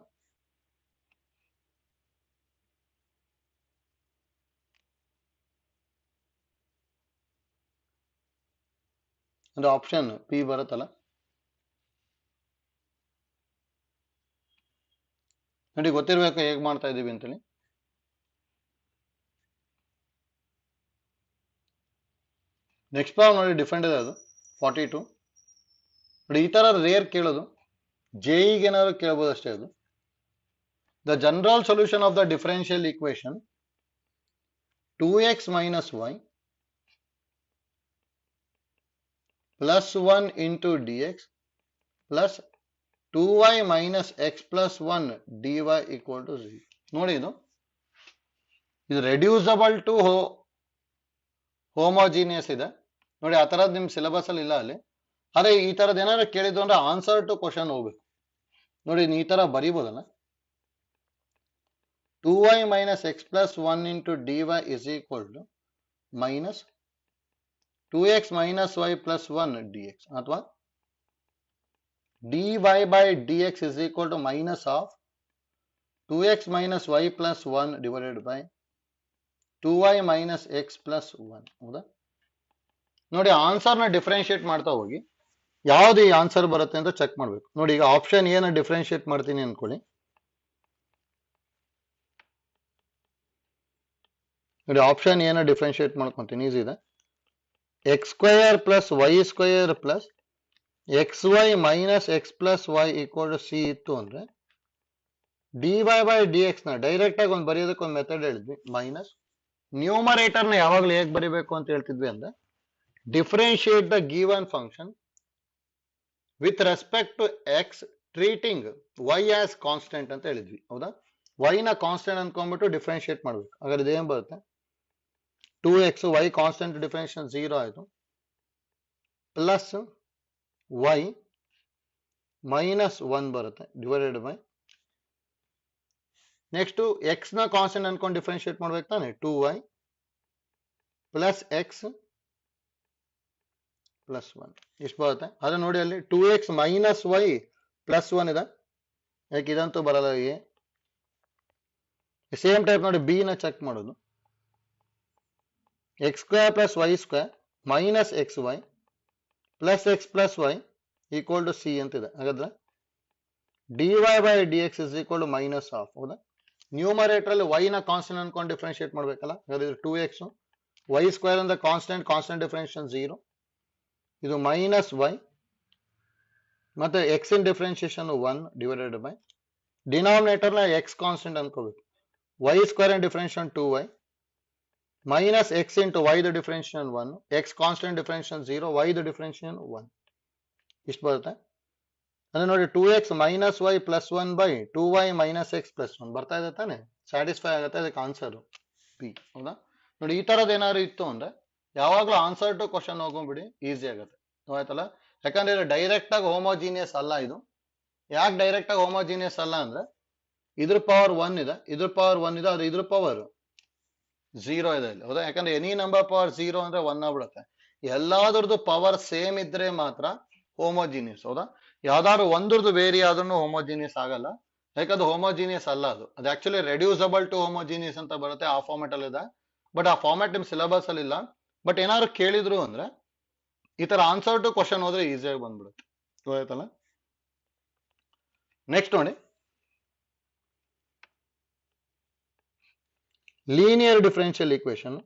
ಅಂದ್ರೆ ಆಪ್ಷನ್ ಪಿ ಬರುತ್ತಲ್ಲ. ನೋಡಿ ಗೊತ್ತಿರ್ಬೇಕು ಹೇಗ್ ಮಾಡ್ತಾ ಇದೀವಿ ಅಂತೇಳಿ. ನೆಕ್ಸ್ಟ್ ಪ್ರಾಬ್ಲಮ್ ನೋಡಿ ಡಿಫರೆಂಟ್ ಇದೆ, ಅದು 42. ನೋಡಿ ಈ ತರ ರೇರ್ ಕೇಳೋದು, ಜೆಇಗೆ ಏನಾದ್ರು ಕೇಳಬಹುದು ಅಷ್ಟೇ. ಅದು the general solution of the differential equation 2x minus y plus 1 into dx plus 2y minus x plus 1 dy equal to 0. ನೋಡಿ ಇದು ಇದು ರೆಡ್ಯೂಸಬಲ್ ಟು ಹೋಮೋಜಿನಿಯಸ್ ಇದೆ ನೋಡಿ. ಆ ತರದ್ ನಿಮ್ ಸಿಲೆಬಸ್ ಅಲ್ಲಿ ಇಲ್ಲ ಅಲ್ಲಿ. ಅದೇ ಈ ತರದ್ ಏನಾದ್ರು ಕೇಳಿದ್ರು ಅಂದ್ರೆ ಆನ್ಸರ್ ಟು ಕ್ವಶನ್ ಹೋಗ್ಬೇಕು ನೋಡಿ. ಈ ತರ ಬರೀಬೋದಲ್ಲ. 2y minus x plus 1 into dy is equal to minus 2x minus y plus 1 dx ಅಥವಾ dy by dx is equal to minus of 2x minus y plus 1 divided by 2y minus x plus 1. ಹೌದಾ ನೋಡಿ, ಆನ್ಸರ್ನ differentiate ಮಾಡ್ತಾ ಹೋಗಿ ಯಾವ್ದು ಈ answer ಬರುತ್ತೆ ಅಂತ check ಮಾಡ್ಬೇಕು ನೋಡಿ. ಈಗ ಆಪ್ಷನ್ ಏನು ಡಿಫ್ರೆನ್ಶಿಯೇಟ್ ಮಾಡ್ತೀನಿ ಅನ್ಕೊಳ್ಳಿ ನೋಡಿ. ಆಪ್ಷನ್ ಏನು ಡಿಫ್ರೆನ್ಶಿಯೇಟ್ ಮಾಡ್ಕೊಂತೀನಿ, ಈಸಿ ಇದೆ. X square plus y square plus x y minus x plus y equal to c ಇತ್ತು ಅಂದ್ರೆ d y by d x ನ ಡೈರೆಕ್ಟ್ ಆಗಿ ಒಂದು ಬರೆಯೋದಕ್ಕೆ ಒಂದು ಮೆಥಡ್ ಹೇಳಿದ್ವಿ. ಮೈನಸ್ ನ್ಯೂಮರೇಟರ್ನ ಯಾವಾಗಲೂ ಹೇಗೆ ಬರಿಬೇಕು ಅಂತ ಹೇಳ್ತಿದ್ವಿ ಅಂದ್ರೆ differentiate the given function with respect to x treating y as constant ಅಂತ ಹೇಳಿದ್ವಿ. ಹೌದಾ, ವೈ ನ ಕಾನ್ಸ್ಟೆಂಟ್ ಅನ್ಕೊಂಡ್ಬಿಟ್ಟು ಡಿಫ್ರೆನ್ಶಿಯೇಟ್ ಮಾಡ್ಬೇಕು. ಹಾಗಾದ್ರೆ ಇದೇನ್ ಬರುತ್ತೆ, 2x y ಕಾನ್ಸ್ಟೆಂಟ್ ಡಿಫರೆನ್ಷಿಯಲ್ 0 ಆಯಿತು ಪ್ಲಸ್ y ಮೈನಸ್ 1 ಬರುತ್ತೆ ಡಿವೈಡೆಡ್ ಬೈ ನೆಕ್ಸ್ಟ್ x ನ ಕಾನ್ಸ್ಟೆಂಟ್ ಅನ್ಕೊಂಡು ಡಿಫರೆನ್ಶಿಯೇಟ್ ಮಾಡ್ಬೇಕು ತಾನೆ. 2y ಪ್ಲಸ್ ಎಕ್ಸ್ ಪ್ಲಸ್ 1 ಎಷ್ಟು ಬರುತ್ತೆ. ಅದೇ ನೋಡಿ ಅಲ್ಲಿ 2x ಮೈನಸ್ ವೈ ಪ್ಲಸ್ 1 ಇದೆ, ಯಾಕೆ ಇದಂತೂ ಬರಲ್ಲ. ಸೇಮ್ ಟೈಪ್ ನೋಡಿ ಬಿ ನ ಚೆಕ್ ಮಾಡೋದು. X square plus y square minus x y plus x plus y equal to c ಅಂತಿದೆ. ಹಾಗಾದ್ರೆ d y by d x is equal to minus of. ಹೌದಾ, ನ್ಯೂಮರೇಟರ್ ಅಲ್ಲಿ ವೈ ನ constant ಅನ್ಕೊಂಡು differentiate ಮಾಡ್ಬೇಕಲ್ಲ. ಹಾಗಾದ್ರೆ 2x ವೈ ಸ್ಕ್ವೇರ್ ಅಂದ್ರೆ constant, constant differential 0, ಇದು ಮೈನಸ್ ವೈ ಮತ್ತೆ x in differentiation 1 divided by denominator ನ x constant ಅನ್ಕೋಬೇಕು. Y square and differential 2y minus x into y the differential 1, x constant differential 0, y the differential 1. ಇಷ್ಟು ಬರುತ್ತೆ. ಅಂದ್ರೆ ನೋಡಿ 2x minus y plus 1 by 2y minus x plus 1 ಬರ್ತಾ ಇದೆ ತಾನೆ, satisfy ಆಗುತ್ತೆ. ಅದಕ್ಕೆ ಆನ್ಸರ್ ಪಿ. ಹೌದಾ ನೋಡಿ, ಈ ತರದ್ ಏನಾದ್ರು ಇತ್ತು ಅಂದ್ರೆ ಯಾವಾಗ್ಲೂ ಆನ್ಸರ್ ಟು ಕ್ವಶನ್ ಹೋಗ್ಬಿಡಿ, ಈಸಿ ಆಗುತ್ತೆ. ಆಯ್ತಲ್ಲ, ಯಾಕಂದ್ರೆ ಇದು ಡೈರೆಕ್ಟ್ ಆಗಿ ಹೋಮೋಜಿನಿಯಸ್ ಅಲ್ಲ. ಇದು ಯಾಕೆ ಡೈರೆಕ್ಟ್ ಆಗಿ ಹೋಮೋಜಿನಿಯಸ್ ಅಲ್ಲ ಅಂದ್ರೆ ಇದ್ರ ಪವರ್ 1 ಇದೆ, ಇದ್ರ ಪವರ್ 1 ಇದೆ, ಅದು ಇದ್ರ ಪವರ್ 0 ಇದೆ ಇಲ್ಲಿ. ಹೌದಾ, ಯಾಕಂದ್ರೆ ಎನಿ ನಂಬರ್ ಪವರ್ 0 ಅಂದ್ರೆ 1 ಆಗ್ಬಿಡುತ್ತೆ. ಎಲ್ಲಾದ್ರದ್ದು ಪವರ್ ಸೇಮ್ ಇದ್ರೆ ಮಾತ್ರ ಹೋಮೋಜಿನಿಯಸ್. ಹೌದಾ, ಯಾವ್ದಾದ್ರು ಒಂದ್ರದ್ದು ವೇರಿ ಆದ್ರೂ ಹೋಮೋಜಿನಿಯಸ್ ಆಗಲ್ಲ, ಯಾಕಂದ್ರೆ ಹೋಮೋಜಿನಿಯಸ್ ಅಲ್ಲ. ಅದು ಆಕ್ಚುಲಿ ರೆಡ್ಯೂಸಬಲ್ ಟು ಹೋಮೋಜಿನಿಯಸ್ ಅಂತ ಬರುತ್ತೆ, ಆ ಫಾರ್ಮೆಟ್ ಅಲ್ಲಿ ಇದೆ. ಬಟ್ ಆ ಫಾರ್ಮೆಟ್ ನಿಮ್ ಸಿಲೆಬಸ್ ಅಲ್ಲಿ ಇಲ್ಲ. ಬಟ್ ಏನಾದ್ರು ಕೇಳಿದ್ರು ಅಂದ್ರೆ ಈ ತರ ಆನ್ಸರ್ ಟು ಕ್ವಶನ್ ಹೋದ್ರೆ ಈಸಿಯಾಗಿ ಬಂದ್ಬಿಡುತ್ತೆ. ಗೊತ್ತಾಯ್ತಲ್ಲ. ನೆಕ್ಸ್ಟ್ ನೋಡಿ, ಲೀನಿಯರ್ ಡಿಫರೆನ್ಷಿಯಲ್ ಈಕ್ವೇಶನ್.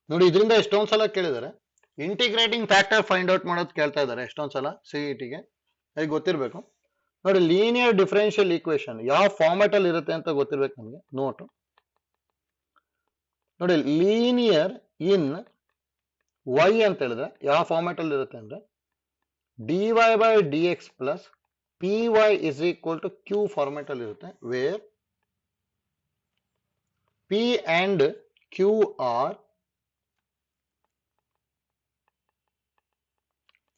ನೋಡಿ, ಇದರಿಂದ ಎಷ್ಟೊಂದ್ ಸಲ ಕೇಳಿದ್ದಾರೆ. ಇಂಟಿಗ್ರೇಟಿಂಗ್ ಫ್ಯಾಕ್ಟರ್ ಫೈಂಡ್ ಔಟ್ ಮಾಡೋದು ಕೇಳ್ತಾ ಇದ್ದಾರೆ ಎಷ್ಟೊಂದ್ ಸಲ ಸಿಇಟಿಗೆ, ಅದು ಗೊತ್ತಿರ್ಬೇಕು. ನೋಡಿ, ಲೀನಿಯರ್ ಡಿಫರೆನ್ಷಿಯಲ್ ಈಕ್ವೇಶನ್ ಯಾವ ಫಾರ್ಮೆಟ್ ಅಲ್ಲಿ ಇರುತ್ತೆ ಅಂತ ಗೊತ್ತಿರ್ಬೇಕು ನಮ್ಗೆ. ನೋಟು ನೋಡಿ, ಲೀನಿಯರ್ ಇನ್ y ಅಂತ ಹೇಳಿದ್ರೆ ಯಾವ ಫಾರ್ಮೆಟ್ ಅಲ್ಲಿ ಇರುತ್ತೆ ಅಂದ್ರೆ dy by dx plus py is equal to q format ಅಲ್ಲಿ ಇರುತ್ತೆ, wear p and q are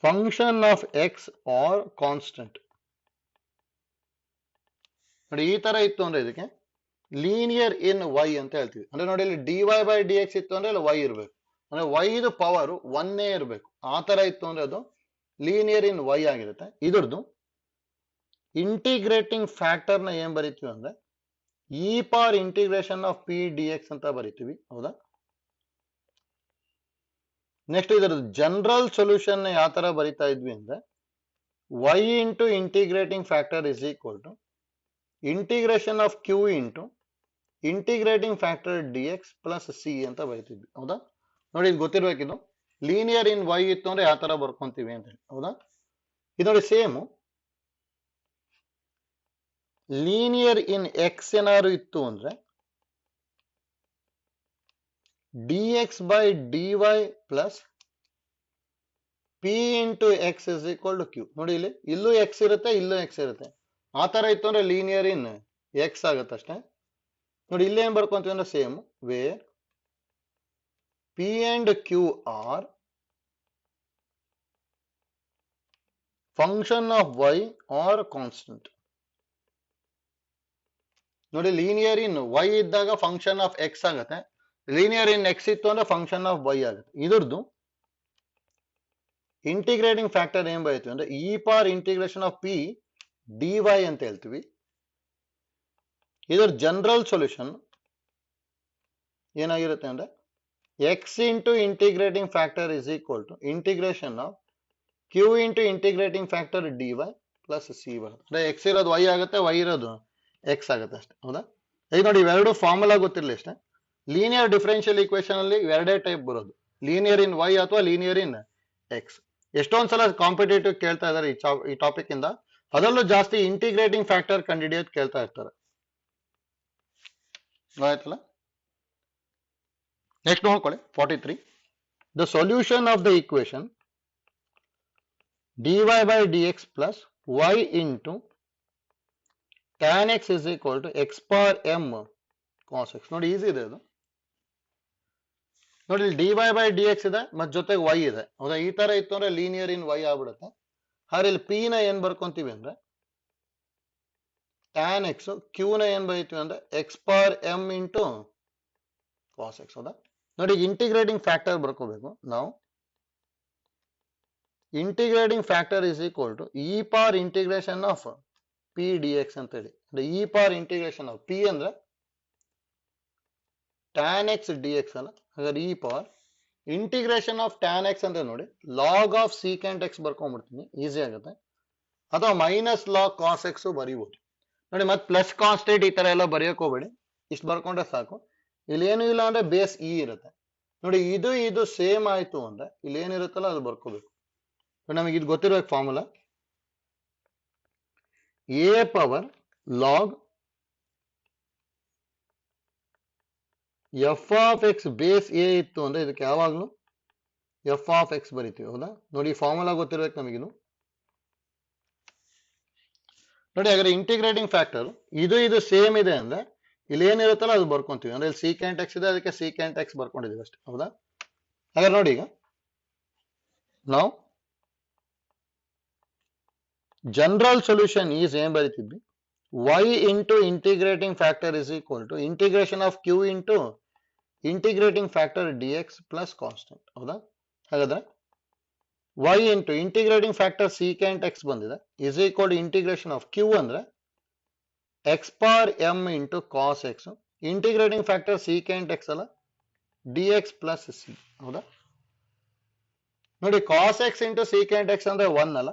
function of x or constant. ನೋಡಿ, ಈ ತರ ಇತ್ತು ಅಂದ್ರೆ ಇದಕ್ಕೆ ಲೀನಿಯರ್ ಇನ್ y ಅಂತ ಹೇಳ್ತೀವಿ. ಅಂದ್ರೆ ನೋಡಿ, ಇಲ್ಲಿ dy by dx ಇತ್ತು ಅಂದ್ರೆ ಅಲ್ಲಿ y ಇರ್ಬೇಕು, ಅಂದ್ರೆ y ಇದು ಪವರ್ 1 ಇರಬೇಕು. ಆ ತರ ಇತ್ತು ಅಂದ್ರೆ ಅದು ಲೀನಿಯರ್ ಇನ್ y ಆಗಿರುತ್ತೆ. ಇದ್ರದ್ದು ಇಂಟಿಗ್ರೇಟಿಂಗ್ ಫ್ಯಾಕ್ಟರ್ ನ ಏನ್ ಬರೀತೀವಿ ಅಂದ್ರೆ e power integration of p d x ಅಂತ ಬರೀತೀವಿ. ಹೌದಾ, ನೆಕ್ಸ್ಟ್ ಇದ್ರದ್ದು ಜನರಲ್ ಸೊಲ್ಯೂಷನ್ ಯಾವ ತರ ಬರಿತಾ ಇದ್ವಿ ಅಂದ್ರೆ y into integrating factor is equal to integration of q into integrating factor d x plus c ಅಂತ ಬರೀತಿದ್ವಿ. ಹೌದಾ ನೋಡಿ, ಇದು ಗೊತ್ತಿರ್ಬೇಕಿದು. ಲೀನಿಯರ್ ಇನ್ y ಇತ್ತು ಅಂದ್ರೆ ಯಾವ ತರ ಬರ್ಕೊಂತೀವಿ ಅಂತ ಹೇಳಿ. ಹೌದಾ, ಇದು ನೋಡಿ ಸೇಮ್ ಲೀನಿಯರ್ ಇನ್ ಎಕ್ಸ್ ಏನಾದ್ರು ಇತ್ತು ಅಂದ್ರೆ dx by dy plus p into x is equal to q. ನೋಡಿ ಇಲ್ಲಿ ಇಲ್ಲೂ ಎಕ್ಸ್ ಇರುತ್ತೆ, ಇಲ್ಲೂ ಎಕ್ಸ್ ಇರುತ್ತೆ. ಆ ತರ ಇತ್ತು ಅಂದ್ರೆ ಲೀನಿಯರ್ ಇನ್ ಎಕ್ಸ್ ಆಗುತ್ತೆ ಅಷ್ಟೇ. ನೋಡಿ ಇಲ್ಲಿ ಏನ್ ಬರ್ಕೊಂತೀವಿ ಅಂದ್ರೆ same where p and q are function of y are constant. ನೋಡಿ ಲೀನಿಯರ್ ಇನ್ ವೈ ಇದ್ದಾಗ ಫಂಕ್ಷನ್ ಆಫ್ ಎಕ್ಸ್ ಆಗುತ್ತೆ, ಲೀನಿಯರ್ ಇನ್ ಎಕ್ಸ್ ಇತ್ತು ಅಂದ್ರೆ ಫಂಕ್ಷನ್ ಆಫ್ ವೈ ಆಗುತ್ತೆ. ಇದ್ರದ್ದು ಇಂಟಿಗ್ರೇಟಿಂಗ್ ಫ್ಯಾಕ್ಟರ್ ಏನ್ ಬರೀತೀವಿ ಅಂದ್ರೆ e power integration of p d y ಅಂತ ಹೇಳ್ತೀವಿ. ಇದರ ಜನರಲ್ ಸೊಲ್ಯೂಷನ್ ಏನಾಗಿರುತ್ತೆ ಅಂದ್ರೆ x into integrating factor is equal to integration of q into integrating factor d y plus c ಬರುತ್ತೆ. ಅಂದ್ರೆ ಎಕ್ಸ್ ಇರೋದು ವೈ ಆಗುತ್ತೆ, ವೈ ಇರೋದು ಎಕ್ಸ್ ಆಗುತ್ತೆ ಅಷ್ಟೇ. ಹೌದಾ? ಈಗ ನೋಡಿ ಇವೆರಡು ಫಾರ್ಮುಲಾ ಗೊತ್ತಿರಲಿ ಅಷ್ಟೇ. ಲೀನಿಯರ್ ಡಿಫರೆನ್ಷಿಯಲ್ ಈಕ್ವೇಶನ್ ಅಲ್ಲಿ ಎರಡೇ ಟೈಪ್ ಬರೋದು, ಲೀನಿಯರ್ ಇನ್ ವೈ ಅಥವಾ ಲೀನಿಯರ್ ಇನ್ ಎಕ್ಸ್. ಎಷ್ಟೊಂದ್ಸಲ ಕಾಂಪಿಟೇಟಿವ್ ಕೇಳ್ತಾ ಇದಾರೆ ಈ ಟಾಪಿಕ್ ಇಂದ, ಅದರಲ್ಲೂ ಜಾಸ್ತಿ ಇಂಟಿಗ್ರೇಟಿಂಗ್ ಫ್ಯಾಕ್ಟರ್ ಕಂಡುಹಿಡಿಯೋದು ಕೇಳ್ತಾ ಇರ್ತಾರೆ. ಆಯ್ತಲ್ಲ? ನೆಕ್ಸ್ಟ್ ನೋಡ್ಕೊಳ್ಳಿ 43. The solution of the equation dy by dx plus y into tan x is equal to x power m cos x. ನೋಡಿ ಈಸಿ ಇದೆ ಅದು. ನೋಡಿ ಇಲ್ಲಿ dy by dx ಇದೆ ಮತ್ತೆ ಜೊತೆಗೆ y ಇದೆ. ಹೌದಾ? ಈ ತರ ಇತ್ತು ಅಂದ್ರೆ ಲೀನಿಯರ್ ಇನ್ y ಆಗ್ಬಿಡುತ್ತೆ. ಹಾಗೆ ಇಲ್ಲಿ p ನ ಏನ್ ಬರ್ಕೊಂತೀವಿ ಅಂದ್ರೆ tan x, q ನ ಏನ್ ಬರೀತೀವಿ ಅಂದ್ರೆ x power m into cos x. ಹೌದಾ? ನೋಡಿ ಇಂಟಿಗ್ರೇಟಿಂಗ್ ಫ್ಯಾಕ್ಟರ್ ಬರ್ಕೋಬೇಕು ನಾವು. Integrating factor is equal to e power integration of p d x ಅಂತ ಹೇಳಿ. E power integration of p ಅಂದ್ರೆ ಟ್ಯಾನ್ ಎಕ್ಸ್ ಡಿ ಎಕ್ಸ್ ಅಲ್ಲ, ಹಾಗಾದ್ರೆ E power integration of tan x ಅಂದ್ರೆ ನೋಡಿ ಲಾಗ್ ಆಫ್ ಸೀಕೆಂಟ್ ಎಕ್ಸ್ ಬರ್ಕೊಂಡ್ಬಿಡ್ತೀನಿ, easy ಆಗುತ್ತೆ. ಅಥವಾ ಮೈನಸ್ ಲಾಗ್ ಕಾಸ್ ಎಕ್ಸ್ ಬರೀಬಹುದು. ನೋಡಿ ಮತ್ತೆ ಪ್ಲಸ್ ಕಾನ್ಸ್ಟೆಂಟ್ ಈ ತರ ಎಲ್ಲ ಬರೆಯಕ್ ಹೋಗ್ಬೇಡಿ, ಇಷ್ಟು ಬರ್ಕೊಂಡ್ರೆ ಸಾಕು. ಇಲ್ಲಿ ಏನು ಇಲ್ಲ ಅಂದ್ರೆ ಬೇಸ್ ಇ ಇರುತ್ತೆ. ನೋಡಿ ಇದು ಸೇಮ್ ಆಯ್ತು ಅಂದ್ರೆ ಇಲ್ಲಿ ಏನಿರುತ್ತಲ್ಲ ಅದು ಬರ್ಕೋಬೇಕು. ನಮಗೆ ಇದು ಗೊತ್ತಿರಬೇಕು formula, A power log F of X base A ಇತ್ತು ಅಂದ್ರೆ ಇದಕ್ಕೆ ಯಾವಾಗ್ಲೂ ಎಫ್ ಆಫ್ ಎಕ್ಸ್ ಬರಿತೀವಿ. ಹೌದಾ? ನೋಡಿ ಫಾರ್ಮುಲಾ ಗೊತ್ತಿರ್ಬೇಕು ನಮಗಿದು. ನೋಡಿ ಹಾಗಾದ್ರೆ ಇಂಟಿಗ್ರೇಟಿಂಗ್ ಫ್ಯಾಕ್ಟರ್ ಇದು ಸೇಮ್ ಇದೆ ಅಂದ್ರೆ ಇಲ್ಲಿ ಏನಿರುತ್ತಲ್ಲ ಅದು ಬರ್ಕೊಂತೀವಿ. ಅಂದ್ರೆ ಇಲ್ಲಿ ಸೀಕೆಂಟ್ ಎಕ್ಸ್ ಇದೆ, ಅದಕ್ಕೆ ಸೀಕೆಂಟ್ ಎಕ್ಸ್ ಬರ್ಕೊಂಡಿದೀವಿ ಅಷ್ಟೇ. ಹೌದಾ? ಹಾಗಾದ್ರೆ ನೋಡಿ ಈಗ ನಾವು ಜನರಲ್ ಸೊಲ್ಯೂಷನ್ ಈಸ್ ಏನ್ ಬರೀತಿದ್ವಿ, y into integrating factor is equal to integration of q into integrating factor d x plus constant. ಹೌದಾ? ಹಾಗಾದ್ರೆ y into integrating factor secant x ಬಂದಿದೆ is equal to integration of q ಅಂದ್ರೆ x power m into cos x, integrating factor secant x ಅಲ್ಲ d x plus c. ಹೌದಾ? ನೋಡಿ cos x into secant x ಅಂದ್ರೆ 1 ಅಲ್ಲ,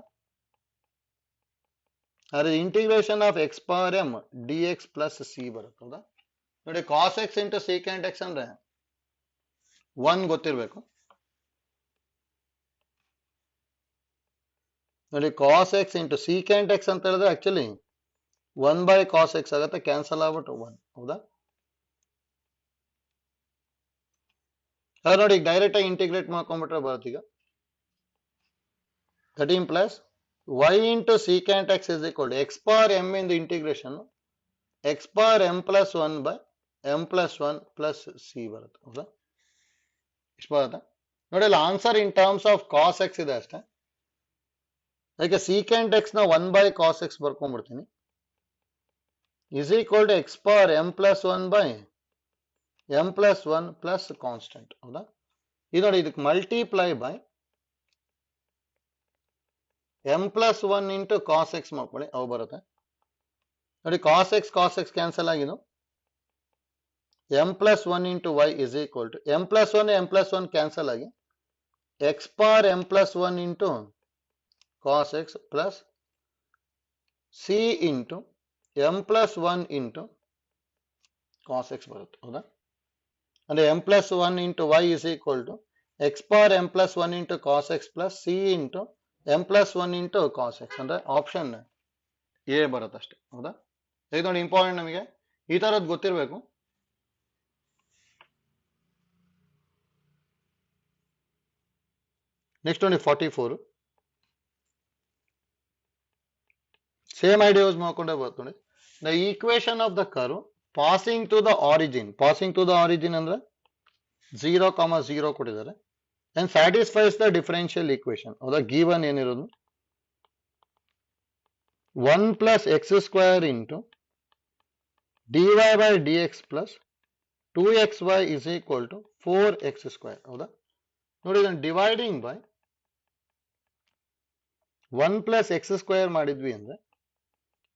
ಅದೇ integration of x power m D x plus c ಬರುತ್ತೆ. ಹೌದಾ? ನೋಡಿ cos x into secant x ಅಂದ್ರೆ 1 ಗೊತ್ತಿರ್ಬೇಕು. ನೋಡಿ cos x into secant x ಅಂತ ಹೇಳಿದ್ರೆ ಆಕ್ಚುಲಿ 1 ಬೈ ಕಾಸ್ ಎಕ್ಸ್ ಆಗುತ್ತೆ, ಕ್ಯಾನ್ಸಲ್ ಆಗ್ಬಿಟ್ಟು 1. ಹೌದಾ? ನೋಡಿ ಈಗ ಡೈರೆಕ್ಟ್ ಆಗಿ ಇಂಟಿಗ್ರೇಟ್ ಮಾಡ್ಕೊಂಡ್ಬಿಟ್ರೆ ಬರುತ್ತೆ ಈಗ 13 plus y into secant x is equal to x power m in the integration x power m plus 1 by m plus 1 plus c ಬರುತ್ತೆ. ಹೌದಾ? ಇಷ್ಟು ಬರುತ್ತೆ. ನೋಡಿ ಅಲ್ಲಿ answer in terms of cos x ಇದೆ ಅಷ್ಟೇ. ಅದಕ್ಕೆ ಸೀಕೆಂಟ್ ಎಕ್ಸ್ ನ 1 ಬೈ ಕಾಸ್ ಎಕ್ಸ್ ಬರ್ಕೊಂಡ್ಬಿಡ್ತೀನಿ is equal to x power m plus 1 by m plus 1 plus constant. ಹೌದಾ? ಇದು ನೋಡಿ ಇದಕ್ಕೆ multiply by m plus 1 into cos x ಮಾಡ್ಕೊಳ್ಳಿ, ಅವು ಬರುತ್ತೆ. ನೋಡಿ ಕಾಸ್ ಎಕ್ಸ್ ಕ್ಯಾನ್ಸಲ್ ಆಗಿದ್ದು m plus 1 into y is equal to m plus 1 cancel ಆಗಿ x power m plus 1 into cos x plus c into m plus 1 into cos x ಬರುತ್ತೆ. ಹೌದಾ? ಅಂದ್ರೆ m plus 1 into y is equal to x power m plus 1 into cos x plus c into m plus 1 into cos x ಅಂದ್ರೆ option A ಬರುತ್ತೆ ಅಷ್ಟೇ. ಹೌದಾ? ಇದು ನೋಡಿ important, ನಮಗೆ ಈ ತರದ್ ಗೊತ್ತಿರಬೇಕು. ನೆಕ್ಸ್ಟ್ ನೋಡಿ 44 ಸೇಮ್ ಐಡಿಯಾ ಯೂಸ್ ಮಾಡ್ಕೊಂಡೆ ಬರ್ತೀನಿ. The equation of the curve passing to the origin ಅಂದ್ರೆ 0,0 ಕೊಟ್ಟಿದ್ದಾರೆ and satisfies the differential equation. ಹೌದಾ, ಗಿವನ್ ಏನಿರೋದು 1 plus x square into dy by dx plus 2xy is equal to 4x square. ಹೌದಾ, ನೋಡಿ ಇದನ್ನು dividing by 1 plus x square ಮಾಡಿದ್ವಿ ಅಂದ್ರೆ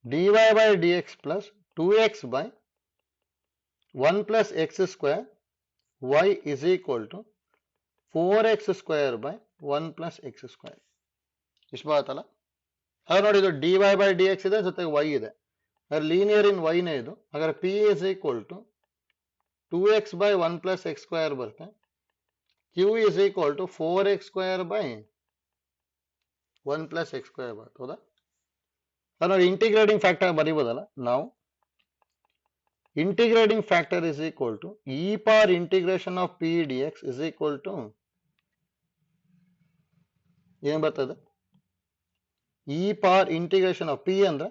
dy by dx plus 2x by 1 plus x square y is equal to 4x square by 1 plus x square. ಇಷ್ಟು ಬರುತ್ತಲ್ಲ. ಹಾಗೆ ನೋಡಿ ಇದು dy by dx ಇದೆ, ಜೊತೆಗೆ y ಇದೆ, ಲೀನಿಯರ್ ಇನ್ y ನೇ ಇದು. ಹಾಗಾದ್ರೆ p is equal to 2x by 1 plus x square ಬರುತ್ತೆ. q is equal to 4x square by 1 plus x square ಬರುತ್ತೆ. ಹೌದಾ, ನೋಡಿ ಇಂಟಿಗ್ರೇಟಿಂಗ್ ಫ್ಯಾಕ್ಟರ್ ಬರೀಬೋದಲ್ಲ ನಾವು. Integrating factor is equal to e power integration of p dx is equal to ಏನ್ ಬರ್ತದೆ, e power integration of p ಅಂದ್ರೆ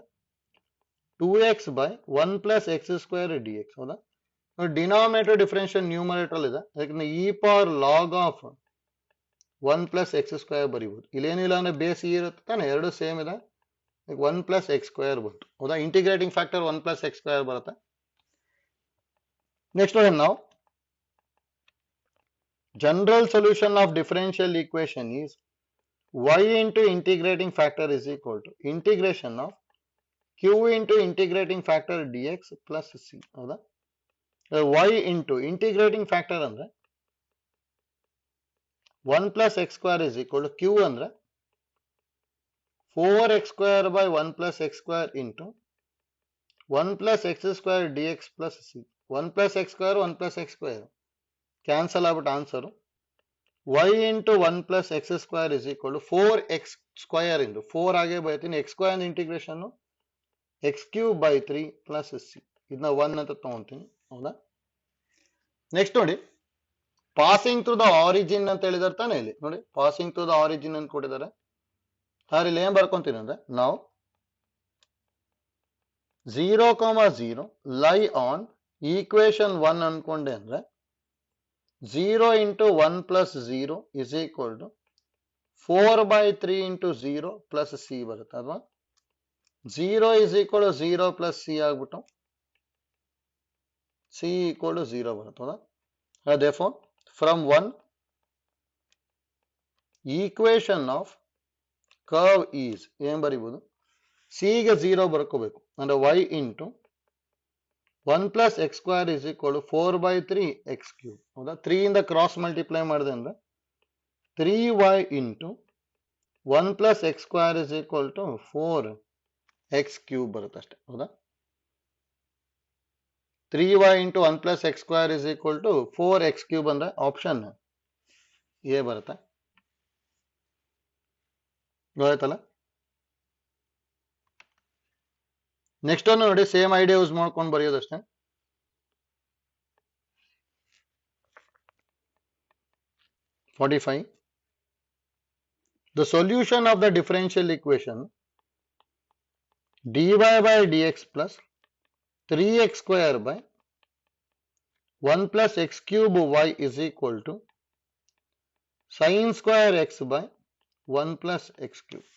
2x by 1 plus x square dx. ಹೌದಾ, denominator differential numerator ಇದೆ, ಅದಕ್ಕೆ e power log of 1 plus x square ಬರೀಬಹುದು. ಇಲ್ಲೇನಿಲ್ಲ ಅಂದ್ರೆ base ಇರುತ್ತೆ ತಾನೆ, ಎರಡು ಸೇಮ್ ಇದೆ, 1 plus x square ಬಂತು. ಹೌದಾ, integrating factor 1 plus x square ಬರುತ್ತೆ. ನೆಕ್ಸ್ಟ್ ನಾವು general solution of differential equation is y into integrating factor is equal to integration of q into integrating factor dx plus c. ಹೌದಾ, y into integrating factor ಅಂದ್ರೆ 1 plus x square is equal to q ಅಂದ್ರೆ 4x square by 1 plus x square into 1 plus x square dx plus c. 1 plus x square 1 plus x square cancel ಆಗ್ಬಿಟ್ಟು answer y into 1 plus x square is equal to 4x square into 4 ಆಗೇ ಬೈತೀನಿ, x square integration x cube by 3 plus c. ಇದನ್ನ 1 ಅಂತ ತಗೊಂತೀನಿ. ಹೌದಾ, next ನೋಡಿ passing through the origin ಅಂತ ಹೇಳಿದಾರೆ ತಾನೆ. ಇಲ್ಲಿ ನೋಡಿ ಪಾಸಿಂಗ್ ಥ್ರೂ ದ ಆರಿಜಿನ್ ಅಂತ ಕೊಟ್ಟಿದ್ದಾರೆ. ಹಾಗೆ ಇಲ್ಲಿ ಏನ್ ಬರ್ಕೊಂತೀನಿ ಅಂದ್ರೆ ನಾವು 0,0 ಲೈ ಆನ್ ಈಕ್ವೇಶನ್ 1 ಅನ್ಕೊಂಡೆ ಅಂದ್ರೆ 0 into 1 plus 0 is equal to 4 by 3 into 0 plus c ಬರುತ್ತೆ. ಅಥವಾ 0 is equal to 0 plus c ಆಗ್ಬಿಟ್ಟು c equal to 0 ಬರುತ್ತೆ. therefore from 1 equation of curve is ಏನ್ ಬರೀಬಹುದು, c ಗೆ 0 ಬರ್ಕೋಬೇಕು ಅಂದ್ರೆ y into 1 plus x square is equal to 4 by 3 x cube. ಹೌದಾ, 3 ಇಂದ cross multiply ಮಾಡಿದೆ ಅಂದ್ರೆ 3y into 1 plus x square is equal to 4x cube ಬರುತ್ತೆ ಅಷ್ಟೇ. ಹೌದಾ, 3y into 1 plus x square is equal to 4x cube ಅಂದ್ರೆ option A ಬರುತ್ತೆ. ಗೊತ್ತಾಯ್ತಲ್ಲ. ನೆಕ್ಸ್ಟ್ ಅನ್ನು ನೋಡಿ ಸೇಮ್ ಐಡಿಯಾ ಯೂಸ್ ಮಾಡ್ಕೊಂಡು ಬರೆಯೋದಷ್ಟೇ. The solution of the differential equation dy by dx plus 3x square by 1 plus x cube y is equal to sin square x by 1 plus x cube.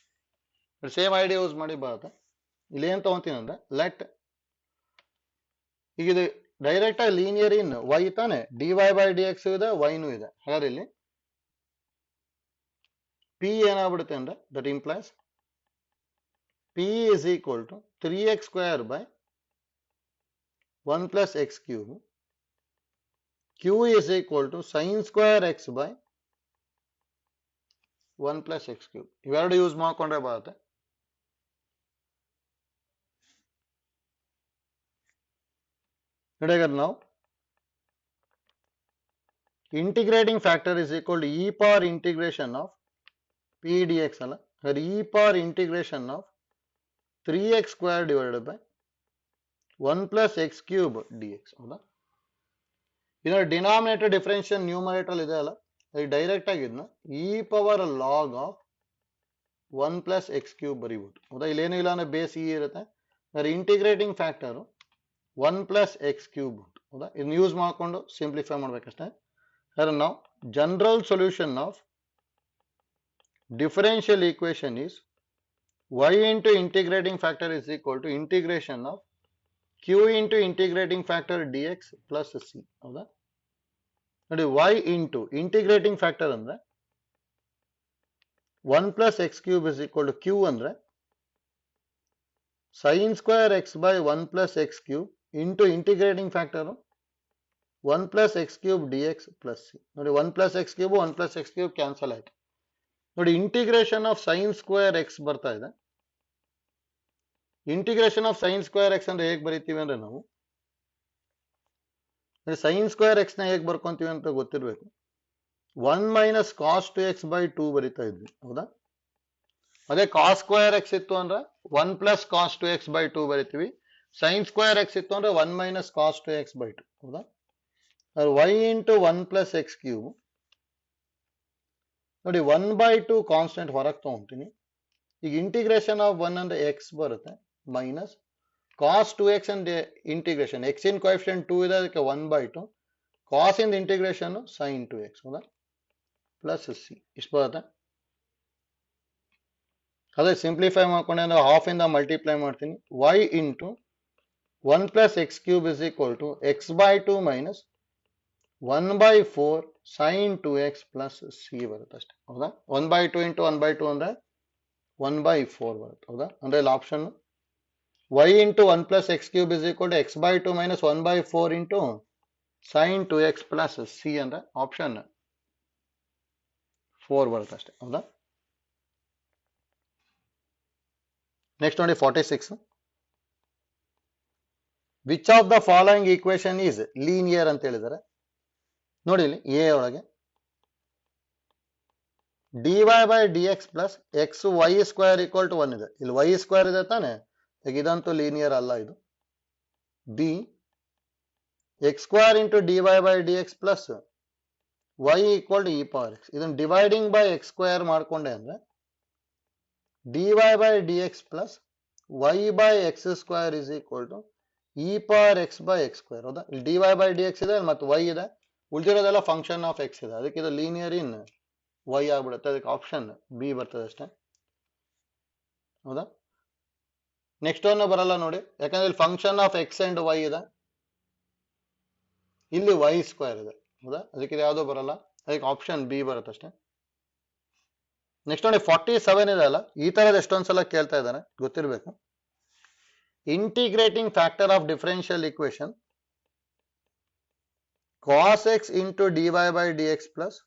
Same idea use ಮಾಡಿ ಬರುತ್ತೆ. ಇಲ್ಲಿ ಏನ್ ತಗೊಂತೀನಿ ಅಂದ್ರೆ let, ಈಗ ಇದು direct ಆಗಿ linear ಇನ್ y ತಾನೆ, dy by dx ಇದೆ, y ನೂ ಇದೆ. ಹಾಗಾದ್ರೆ ಇಲ್ಲಿ p ಏನಾಗ್ಬಿಡುತ್ತೆ ಅಂದ್ರೆ that implies p is equal to 3x square by 1 plus x cube, q is equal to sin square x by 1 plus x cube. ಇವೆರಡು use ಮಾಡ್ಕೊಂಡ್ರೆ ಬರುತ್ತೆ. ನಾವು integrating factor is equal to e power integration of p dx ಅಲ್ಲ, e power integration of 3x square divided by 1 plus x cube dx. ಹೌದಾ, ಇದರ denominator differential numerator ಇದೆ ಅಲ್ಲ, direct ಆಗಿದ್ನ e power log of 1 plus x cube ಬರೀಬಹುದು. ಹೌದಾ, ಇಲ್ಲೇನು ಇಲ್ಲ ಅಂದ್ರೆ ಬೇಸ್ ಇ ಇರುತ್ತೆ, integrating factor 1 plus x cube. ಹೌದಾ, ಇದನ್ನ ಯೂಸ್ ಮಾಡ್ಕೊಂಡು ಸಿಂಪ್ಲಿಫೈ ಮಾಡ್ಬೇಕಷ್ಟೇ. ನಾವು general solution of differential equation is y into integrating factor is equal to integration of q into integrating factor dx plus c. ಹೌದಾ, ನೋಡಿ y into integrating factor ಅಂದ್ರೆ 1 plus x cube is equal to q ಅಂದ್ರೆ sin square x by 1 plus x cube into integrating factor 1 plus x cube dx plus c. ನೋಡಿ 1 plus x cube 1 plus x cube cancel ಆಯ್ತು. ನೋಡಿ integration of sine square X ಬರ್ತಾ ಇದೆ. Integration of sine square X ಅಂದ್ರೆ ಹೇಗೆ ಬರೀತೀವಿ ಅಂದ್ರೆ ನಾವು sign square X ನ ಹೇಗೆ ಬರ್ಕೊಂತೀವಿ ಅಂತ ಗೊತ್ತಿರ್ಬೇಕು. 1 minus cos two x by 2 ಬರೀತಾ ಇದ್ವಿ. ಹೌದಾ, ಅದೇ ಕಾಸ್ ಸ್ಕ್ವೇರ್ ಎಕ್ಸ್ ಇತ್ತು ಅಂದ್ರೆ 1 plus cos two x by 2 ಬರೀತೀವಿ. ಸೈನ್ ಸ್ಕ್ವೇರ್ ಎಕ್ಸ್ ಇತ್ತು ಅಂದ್ರೆ 1 minus cos two x by 2. ಹೌದಾ, y into 1 plus x cube. ನೋಡಿ 1 ಬೈ 2 ಕಾನ್ಸ್ಟೆಂಟ್ ಹೊರಗೆ ತಗೊಂತೀನಿ. ಈಗ ಇಂಟಿಗ್ರೇಷನ್ ಆಫ್ 1 ಅಂದ್ರೆ ಎಕ್ಸ್ ಬರುತ್ತೆ minus cos 2x and integration x in coefficient 2 ಇದೆ, ಅದಕ್ಕೆ 1 ಬೈ 2 ಕಾಸ್ ಇಂದ ಇಂಟಿಗ್ರೇಷನ್ ಸೈನ್ 2x. ಹೌದಾ, ಪ್ಲಸ್ ಸಿ ಇಷ್ಟು ಬರುತ್ತೆ. ಅದೇ ಸಿಂಪ್ಲಿಫೈ ಮಾಡ್ಕೊಂಡೆ ಅಂದ್ರೆ ಹಾಫ್ ಇಂದ ಮಲ್ಟಿಪ್ಲೈ ಮಾಡ್ತೀನಿ. y into 1 plus x cube is equal to x by 2 minus 1 by 4 sine 2x plus c ಬರುತ್ತೆ ಅಷ್ಟೇ. ಹೌದಾ, 1 ಬೈ 2 ಇಂಟು 1 ಬೈ 2 ಅಂದ್ರೆ 1 ಬೈ 4 ಬರುತ್ತೆ. ಹೌದಾ, ಅಂದ್ರೆ ಇಲ್ಲಿ option y into 1 plus x cube is equal to x by 2 minus 1 by 4 into sin 2x plus c ಅಂದ್ರೆ option 4 ಬರುತ್ತೆ ಅಷ್ಟೇ. ಹೌದಾ, ನೆಕ್ಸ್ಟ್ ನೋಡಿ 46. Which of the following equation is linear ಅಂತ ಹೇಳಿದ್ದಾರೆ. ನೋಡಿ ಇಲ್ಲಿ ಎ ಒಳಗೆ dy by dx plus x y square equal to 1 ಇದೆ. ಇಲ್ಲಿ y ಸ್ಕ್ವೇರ್ ಇದೆ ತಾನೆ, ಇದಂತೂ ಲೀನಿಯರ್ ಅಲ್ಲ. ಇದು b x square into d y by d x plus y equal to e power x. ಇದನ್ನು ಡಿವೈಡಿಂಗ್ ಬೈ ಎಕ್ಸ್ ಸ್ಕ್ವೇರ್ ಮಾಡ್ಕೊಂಡೆ ಅಂದ್ರೆ d y by d x plus y by x square is equal to e power x by x square. ಹೌದಾ, ಇಲ್ಲಿ d y by d x ಇದೆ ಮತ್ತು Y ಇದೆ, ಉಳಿದಿರೋದೆಲ್ಲ function of X ಇದೆ, ಅದಕ್ಕೆ ಇದು ಲೀನಿಯರ್ ಇನ್ ವೈ ಆಗ್ಬಿಡುತ್ತೆ. ಅದಕ್ಕೆ ಆಪ್ಷನ್ ಬಿ ಬರ್ತದೆ ಅಷ್ಟೇ. ಹೌದಾ, ನೆಕ್ಸ್ಟ್ ಒನ್ ಬರಲ್ಲ ನೋಡಿ, ಯಾಕಂದ್ರೆ ಇಲ್ಲಿ function of x and y ಇದೆ, ಇಲ್ಲಿ ವೈ ಸ್ಕ್ವೇರ್ ಇದೆ. ಹೌದಾ, ಅದಕ್ಕೆ ಇದು ಯಾವುದೋ ಬರಲ್ಲ, ಅದಕ್ಕೆ ಆಪ್ಷನ್ ಬಿ ಬರುತ್ತೆ ಅಷ್ಟೇ. ನೆಕ್ಸ್ಟ್ ನೋಡಿ 47 ಇದೆ ಅಲ್ಲ, ಈ ತರದ ಎಷ್ಟೊಂದ್ಸಲ ಕೇಳ್ತಾ ಇದ್ದಾರೆ, ಗೊತ್ತಿರಬೇಕು. Integrating factor of differential equation cos x into d y by d x plus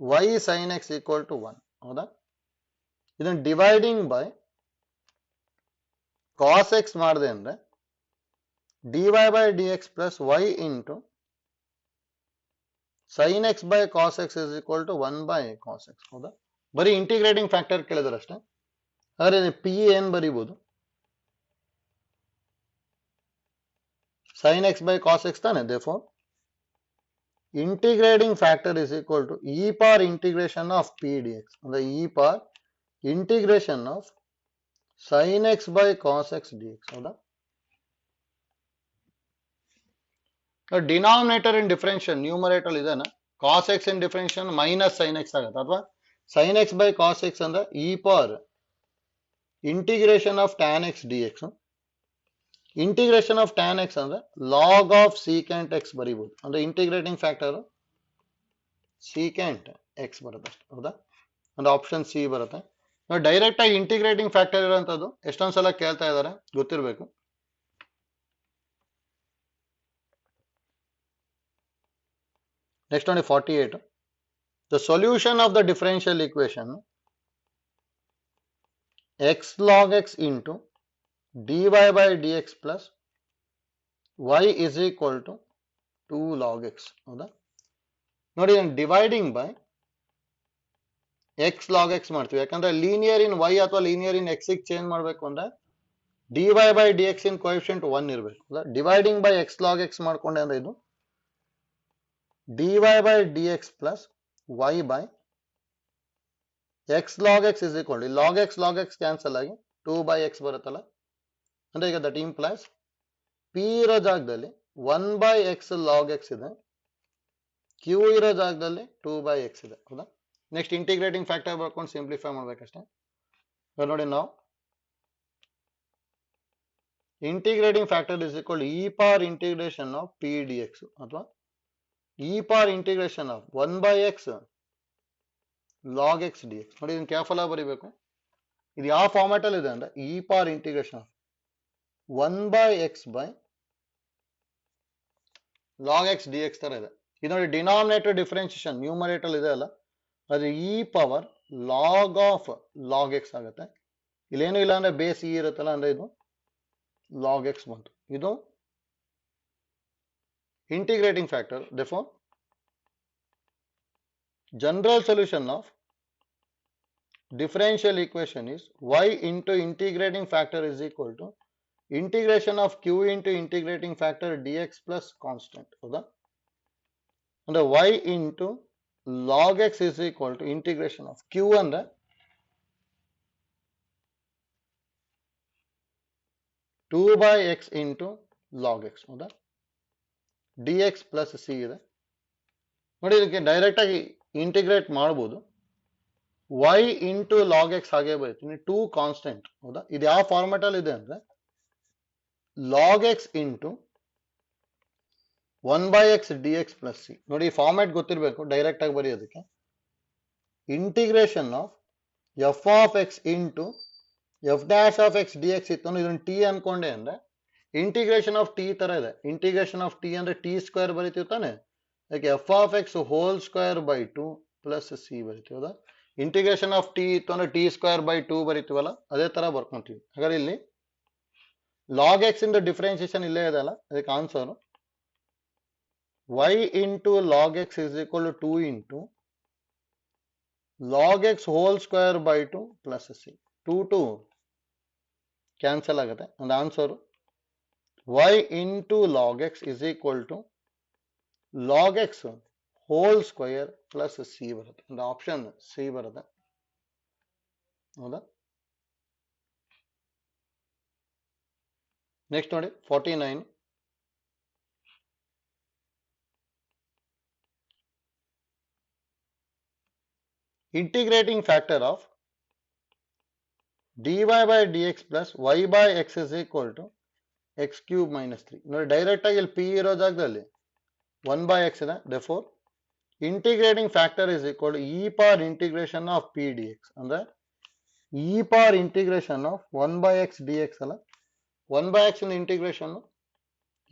y sine x equal to 1. ಹೌದಾ, ಇದನ್ನು ಡಿವೈಡಿಂಗ್ ಬೈ ಕಾಸ್ ಎಕ್ಸ್ ಮಾಡಿದೆ ಅಂದ್ರೆ d y by d x plus y into sine x by cos x is equal to 1 by cos x. ಹೌದಾ, ಬರೀ integrating factor ಕೇಳಿದ್ರೆ ಅಷ್ಟೇ. ಹಾಗಾದ್ರೆ p ಏನ್ ಬರೀಬಹುದು, sine x by cos x ತಾನೆ. Therefore integrating factor is equal to e power integration of p d x ಅಂದ್ರೆ e power integration of sin x by cos x dx. ಹೌದಾ, denominator in differential numerator ಇದನ್ನ cos x in differential minus sin x ಆಗುತ್ತೆ, ಅಥವಾ sin x by cos x ಅಂದ್ರೆ e power integration of tan x dx. Integration of tan x ಅಂದ್ರೆ log of secant x ಬರೀಬಹುದು, ಅಂದ್ರೆ integrating factor secant x ಬರುತ್ತೆ ಅಷ್ಟೇ. ಹೌದಾ, ಅಂದ್ರೆ ಆಪ್ಷನ್ ಸಿ ಬರುತ್ತೆ. ಡೈರೆಕ್ಟ್ ಆಗಿ ಇಂಟಿಗ್ರೇಟಿಂಗ್ ಫ್ಯಾಕ್ಟರ್ ಇರೋಂಥದ್ದು ಎಷ್ಟೊಂದ್ಸಲ ಕೇಳ್ತಾ ಇದ್ದಾರೆ, ಗೊತ್ತಿರಬೇಕು. ನೆಕ್ಸ್ಟ್ ನೋಡಿ 48. The solution of the differential equation x log x into d y by d x plus y is equal to 2 log x. ಹೌದಾ, ನೋಡಿ dividing by x log x ಮಾಡ್ತೀವಿ, ಯಾಕಂದ್ರೆ ಲೀನಿಯರ್ ಇನ್ ವೈ ಅಥವಾ linear in x change ಮಾಡಬೇಕು ಅಂದ್ರೆ d y by d x in coefficient 1 ಇರಬೇಕು. Dividing by x log x ಮಾಡ್ಕೊಂಡೆ ಅಂದ್ರೆ ಇದು dy by dx plus y by x log x is equal to log x cancel ಆಗಿ 2 by x ಬರುತ್ತಲ್ಲ, ಅಂದ್ರೆ ಈಗ ದಟ್ ಇಂಪ್ಲೈಸ್ p ಇರೋ ಜಾಗದಲ್ಲಿ 1 by x log x ಇದೆ, q ಇರೋ ಜಾಗದಲ್ಲಿ 2 by x ಇದೆ. ಹೌದಾ? ನೆಕ್ಸ್ಟ್ ಇಂಟಿಗ್ರೇಟಿಂಗ್ ಫ್ಯಾಕ್ಟರ್ ಬರ್ಕೊಂಡು ಸಿಂಪ್ಲಿಫೈ ಮಾಡ್ಬೇಕಷ್ಟೇ. ನೋಡಿ ನಾವು integrating factor is equal e power integration of p d x ಅಥವಾ e power integration of 1 by x log x dx. ನೋಡಿ ಇದನ್ನ ಕೇರ್ಫುಲ್ ಆಗಿ ಬರೀಬೇಕು. ಇದು ಯಾವ ಫಾರ್ಮ್ಯಾಟ್ ಅಲ್ಲಿ ಇದೆ ಅಂದ್ರೆ e power integration of 1 by x by log x dx ತರ ಇದೆ. ಇದು ನೋಡಿ ಡಿನಾಮಿನೇಟರ್ ಡಿಫರೆನ್ಸಿಯೇಷನ್ ನ್ಯೂಮರೇಟರ್ ಇದೆ ಅಲ್ಲ, ಅದು E power log of log X ಆಗುತ್ತೆ. ಇಲ್ಲೇನು ಇಲ್ಲ ಅಂದ್ರೆ ಬೇಸ್ ಇ ಇರುತ್ತಲ್ಲ, ಅಂದ್ರೆ ಇದು ಲಾಗ್ ಎಕ್ಸ್ ಬಂತು. ಇದು integrating factor. therefore general solution of differential equation is y into integrating factor is equal to integration of q into integrating factor dx plus constant. ಹೌದಾ? ಅಂದ್ರೆ y into log x is equal to integration of q ಅಂದ್ರೆ two by X into log x. ಹೌದಾ? D x plus C ಇದೆ. ನೋಡಿ ಇದಕ್ಕೆ direct ಆಗಿ integrate ಮಾಡ್ಬೋದು. y into log X ಹಾಗೆ ಬರೀತೀನಿ, ಟೂ ಕಾನ್ಸ್ಟೆಂಟ್. ಹೌದಾ? ಇದು ಯಾವ ಫಾರ್ಮೆಟ್ ಅಲ್ಲಿ ಇದೆ ಅಂದ್ರೆ log x into 1 by x dx plus c. ನೋಡಿ ಫಾರ್ಮ್ಯಾಟ್ ಗೊತ್ತಿರಬೇಕು ಡೈರೆಕ್ಟ್ ಆಗಿ ಬರೆಯೋದಕ್ಕೆ. Integration of F of X into F dash of x d X ಇತ್ತು, ಇದನ್ನ ಟಿ ಅನ್ಕೊಂಡೆ ಅಂದ್ರೆ ಇಂಟಿಗ್ರೇಷನ್ ಆಫ್ ಟಿ ತರ ಇದೆ. ಇಂಟಿಗ್ರೇಷನ್ ಆಫ್ ಟಿ ಅಂದ್ರೆ ಟಿ ಸ್ಕ್ವೇರ್ ಬರೀತೀವಿ ತಾನೆ, ಅದಕ್ಕೆ f of x whole square by 2 plus c ಬರೀತೀವಿ. ಹೌದಾ? ಇಂಟಿಗ್ರೇಷನ್ ಆಫ್ ಟಿ ಇತ್ತು ಅಂದ್ರೆ ಟಿ ಸ್ಕ್ವೇರ್ ಬೈ 2 ಬರೀತೀವಲ್ಲ, ಅದೇ ತರ ಬರ್ಕೊಂತೀವಿ. ಹಾಗಾದ್ರೆ ಇಲ್ಲಿ ಲಾಗ್ ಎಕ್ಸ್ ಇಂದ ಡಿಫರೆನ್ಸಿಯೇಷನ್ ಇಲ್ಲೇ ಇದೆ ಅಲ್ಲ, ಅದಕ್ಕೆ answer y into log x is equal to 2 into log x whole square by 2 plus c. 2 cancel ಆಗುತ್ತೆ. and answer y into log x is equal to log x whole square plus c ಬರುತ್ತೆ. and option c ಬರುತ್ತೆ. ಹೌದಾ? Next ನೋಡಿ 49. integrating factor of dy by dx plus y by x is equal to x cube minus 3. ನೋಡಿ direct ಆಗಿ ಇಲ್ಲಿ p ಇರೋ ಜಾಗದಲ್ಲಿ 1 by x ಇದೆ. therefore integrating factor is equal to e power integration of p dx. ಅಂದ್ರೆ e power integration of 1 by x dx ಅಲ್ಲ, 1 by x integration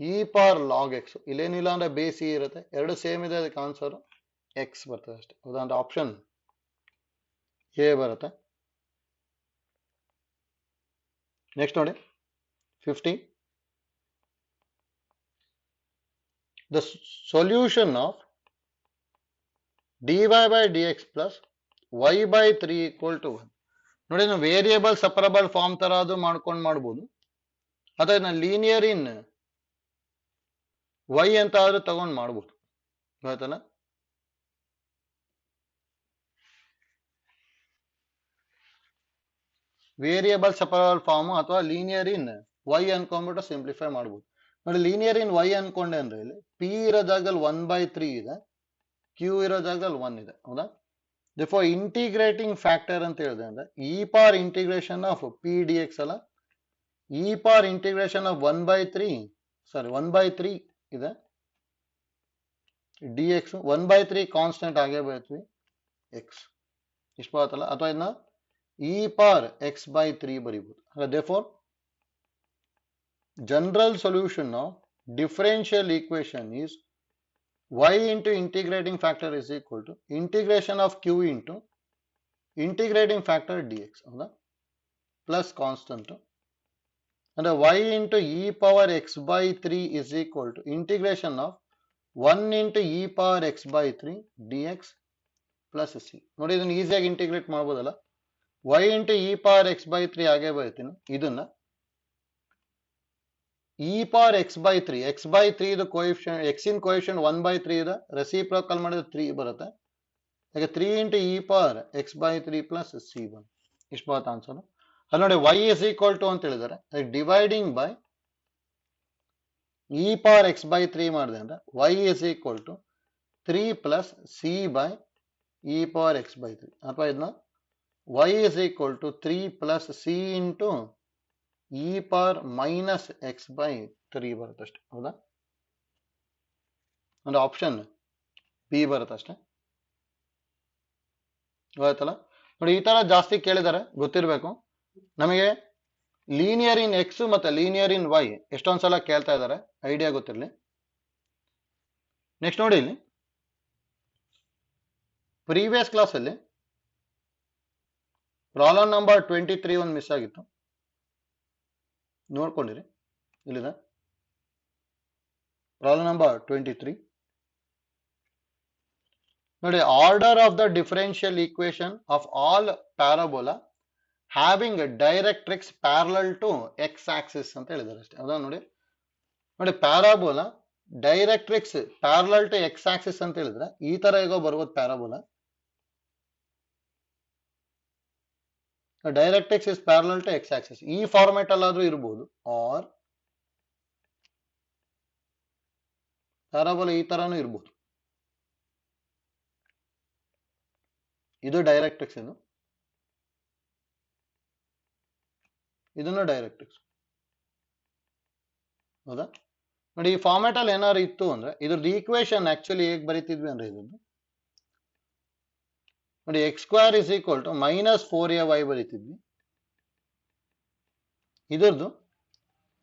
e power log x. ಇಲ್ಲೇನಿಲ್ಲ ಅಂದ್ರೆ base e ಇರುತ್ತೆ, ಎರಡು same ಇದೆ, ಅದಕ್ಕೆ answer x ಬರ್ತದೆ ಅಷ್ಟೇ. ಹೌದಾ? ಅಂದ್ರೆ ಆಪ್ಷನ್ ಎ ಬರುತ್ತೆ. ನೆಕ್ಸ್ಟ್ ನೋಡಿ 50. The solution of dy by dx plus y by 3 equal to 1. ನೋಡಿ ನಾವು ವೇರಿಯೇಬಲ್ ಸಪರಬಲ್ ಫಾರ್ಮ್ ತರ ಅದು ಮಾಡ್ಕೊಂಡು ಮಾಡ್ಬೋದು, ಅಥವಾ ಇದನ್ನ ಲೀನಿಯರ್ ಇನ್ y ಅಂತ ಆದ್ರೂ ತಗೊಂಡು ಮಾಡ್ಬೋದು. ಆಯ್ತಲ್ಲ? ವೇರಿಯೇಬಲ್ ಸಪರಬಲ್ ಫಾರ್ಮ್ ಅಥವಾ ಲೀನಿಯರ್ ಇನ್ y ಅನ್ಕೊಂಡ್ಬಿಟ್ಟು ಸಿಂಪ್ಲಿಫೈ ಮಾಡ್ಬೋದು. ನೋಡಿ ಲೀನಿಯರ್ ಇನ್ y ಅನ್ಕೊಂಡೆ ಅಂದ್ರೆ ಇಲ್ಲಿ p ಇರೋ ಜಾಗದಲ್ಲಿ 1/3 ಇದೆ, q ಇರೋ ಜಾಗದಲ್ಲಿ 1 ಇದೆ. ಹೌದಾ? therefore ಇಂಟಿಗ್ರೇಟಿಂಗ್ ಫ್ಯಾಕ್ಟರ್ ಅಂತ ಹೇಳಿದೆ ಅಂದ್ರೆ e power integration of p dx ಅಲ್ಲ, e ಪವರ್ ಇಂಟಿಗ್ರೇಷನ್ ಆಫ್ 1/3 ಇದೆ dx. 1/3 ಕಾನ್ಸ್ಟೆಂಟ್ ಆಗೇ ಬರೀತೀವಿ x, ಇಷ್ಟು ಬರುತ್ತಲ್ಲ, ಅಥವಾ ಇದನ್ನ e power x by 3 ಬರೀಬಹುದು. therefore general solution of differential equation is y into integrating factor is equal to integration of q into integrating factor dx. ಹೌದಾ? Plus constant ಅಂದ್ರೆ y into e power x by 3 is equal to integration of 1 into e power x by 3 dx plus c. ನೋಡಿ ಇದನ್ನ ಈಸಿಯಾಗಿ integrate ಮಾಡ್ಬೋದಲ್ಲ, y into e power x by 3 ಹಾಗೆ ಬರೀತೀನಿ, ಇದನ್ನ E power x by three, X by three ಇದು coefficient, X in coefficient 1/3 ಇದೆ, reciprocal ಮಾಡಿದ್ರೆ 3 ಬರುತ್ತೆ. ಹಾಗೆ 3 into e power x by three plus C1 ಇಷ್ಟು ಬರುತ್ತೆ ಆನ್ಸರ್. ಅಲ್ಲಿ ನೋಡಿ y ಇಸ್ ಈಕ್ವಲ್ ಟು ಅಂತ ಹೇಳಿದ್ದಾರೆ, dividing by e power x by three ಮಾಡಿದೆ ಅಂದ್ರೆ y is equal to 3 plus c by e power x by three, ಅಥವಾ ಇದನ್ನ y is equal to 3 plus c into e power minus x by three ಬರುತ್ತೆ ಅಷ್ಟೇ. ಹೌದಾ? ಅಂದ್ರೆ option B ಬರುತ್ತೆ ಅಷ್ಟೇ. ಗೊತ್ತಾಯ್ತಲ್ಲ? ನೋಡಿ ಈ ತರ ಜಾಸ್ತಿ ಕೇಳಿದ್ದಾರೆ, ಗೊತ್ತಿರಬೇಕು ನಮಗೆ. ಲೀನಿಯರ್ ಇನ್ ಎಕ್ಸ್ ಮತ್ತೆ ಲೀನಿಯರ್ ಇನ್ ವೈ ಎಷ್ಟೊಂದ್ಸಲ ಕೇಳ್ತಾ ಇದ್ದಾರೆ, ಐಡಿಯಾ ಗೊತ್ತಿರಲಿ. ನೆಕ್ಸ್ಟ್ ನೋಡಿ, ಇಲ್ಲಿ ಪ್ರೀವಿಯಸ್ ಕ್ಲಾಸ್ ಅಲ್ಲಿ ಪ್ರಾಬ್ಲಮ್ ನಂಬರ್ 23 ಒಂದು ಮಿಸ್ ಆಗಿತ್ತು, ನೋಡ್ಕೊಂಡಿರಿ. ಇಲ್ಲಿದೆ ಪ್ರಾಬ್ಲಮ್ ನಂಬರ್ 23. ನೋಡಿ, order of the differential equation of all parabola having directrix parallel to x axis ಅಂತ ಹೇಳಿದ್ದಾರೆ ಅಷ್ಟೇ. ಹೌದಾ? ನೋಡಿ parabola directrix parallel to x axis ಅಂತ ಹೇಳಿದ್ರೆ ಈ ತರ ಹೇಗೋ ಬರ್ಬೋದು parabola. Directrix is parallel to x axis ಈ ಫಾರ್ಮೆಟ್ ಅಲ್ಲಾದ್ರೂ ಇರಬಹುದು, ಆರ್ ಪ್ಯಾರಾಬೋಲಾ ಈ ತರಾನು ಇರಬಹುದು. ಇದು ಡೈರೆಕ್ಟ್ರಿಕ್ಸ್, ಇದನ್ನು ಡೈರೆಕ್ಟ್ರಿಕ್ಸ್. ಹೌದಾ? ನೋಡಿ, ಈ ಫಾರ್ಮೆಟ್ ಅಲ್ಲಿ ಏನಾದ್ರು ಇತ್ತು ಅಂದ್ರೆ ಇದ್ರದ್ದು ಈಕ್ವೇಶನ್ ಆಕ್ಚುಲಿ ಹೇಗೆ ಬರೀತಿದ್ವಿ ಅಂದ್ರೆ ಇದನ್ನು ನೋಡಿ, x square is equal to minus 4ay ಬರೀತಿದ್ವಿ. ಇದ್ರದ್ದು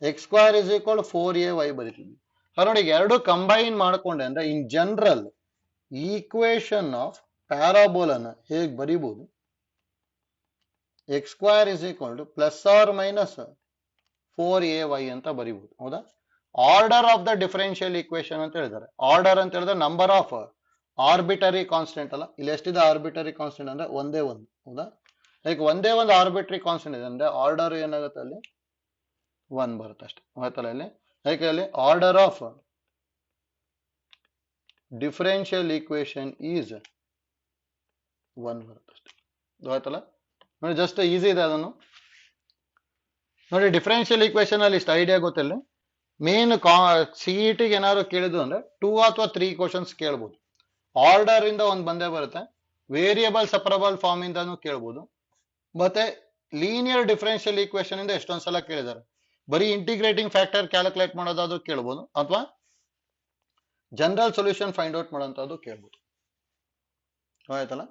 x square is equal 4ay ಬರೀತಿದ್ವಿ. ನೋಡಿ, ಎರಡು ಕಂಬೈನ್ ಮಾಡ್ಕೊಂಡೆ ಅಂದ್ರೆ ಇನ್ ಜನರಲ್ ಈಕ್ವೇಶನ್ ಆಫ್ ಪ್ಯಾರಾಬೋಲನ ಹೇಗೆ ಬರೀಬಹುದು, x square is equal to plus r minus 4ay ಅಂತ ಬರೀಬಹುದು. ಹೌದಾ? Order of the differential equation ಅಂತ ಹೇಳಿದ್ದಾರೆ. ಆರ್ಡರ್ ಅಂತ ಹೇಳಿದ್ರೆ ನಂಬರ್ ಆಫ್ ಆರ್ಬಿಟರಿ ಕಾನ್ಸ್ಟೆಂಟ್ ಅಲ್ಲ, ಇಲ್ಲಿ ಎಷ್ಟಿದೆ ಆರ್ಬಿಟರಿ ಕಾನ್ಸ್ಟೆಂಟ್ ಅಂದ್ರೆ ಒಂದೇ ಒಂದು. ಹೌದಾ? ಲೈಕ್ ಒಂದೇ ಒಂದು ಆರ್ಬಿಟರಿ ಕಾನ್ಸ್ಟೆಂಟ್ ಇದೆ ಅಂದ್ರೆ ಆರ್ಡರ್ ಏನಾಗುತ್ತೆ ಅಲ್ಲಿ 1 ಬರುತ್ತೆ ಅಷ್ಟೇ. ಆಯ್ತಲ್ಲ? ಇಲ್ಲಿ ಲೈಕ್ ಅಲ್ಲಿ order of differential equation is 1 ಬರುತ್ತೆ ಅಷ್ಟೇ. ಆಯ್ತಲ್ಲ? ನೋಡಿ, ಜಸ್ಟ್ ಈಸಿ ಇದೆ ಅದನ್ನು. ನೋಡಿ, ಡಿಫರೆನ್ಷಿಯಲ್ ಈಕ್ವೇಶನ್ ಅಲ್ಲಿ ಇಷ್ಟು ಐಡಿಯಾ ಗೊತ್ತಿಲ್ಲ. ಮೇನ್ ಸಿಇಟಿಗೆ ಏನಾದ್ರು ಕೇಳಿದ್ರು ಅಂದ್ರೆ 2 ಅಥವಾ 3 ಕ್ವಶನ್ಸ್ ಕೇಳ್ಬೋದು. ಆರ್ಡರ್ ಇಂದ ಒಂದು ಬಂದೇ ಬರುತ್ತೆ, ವೇರಿಯಬಲ್ ಸಪರಬಲ್ ಫಾರ್ಮ್ ಇಂದಾನು ಕೇಳ್ಬೋದು, ಮತ್ತೆ ಲೀನಿಯರ್ ಡಿಫರೆನ್ಷಿಯಲ್ ಈಕ್ವೇಶನ್ ಇಂದ ಎಷ್ಟೊಂದ್ ಸಲ ಕೇಳಿದ್ದಾರೆ. ಬರೀ ಇಂಟಿಗ್ರೇಟಿಂಗ್ ಫ್ಯಾಕ್ಟರ್ ಕ್ಯಾಲ್ಕುಲೇಟ್ ಮಾಡೋದಾದ್ರೂ ಕೇಳ್ಬೋದು, ಅಥವಾ ಜನರಲ್ ಸೊಲ್ಯೂಷನ್ ಫೈಂಡ್ ಔಟ್ ಮಾಡೋಂಥದ್ದು ಕೇಳ್ಬೋದು. ಆಯ್ತಲ್ಲ?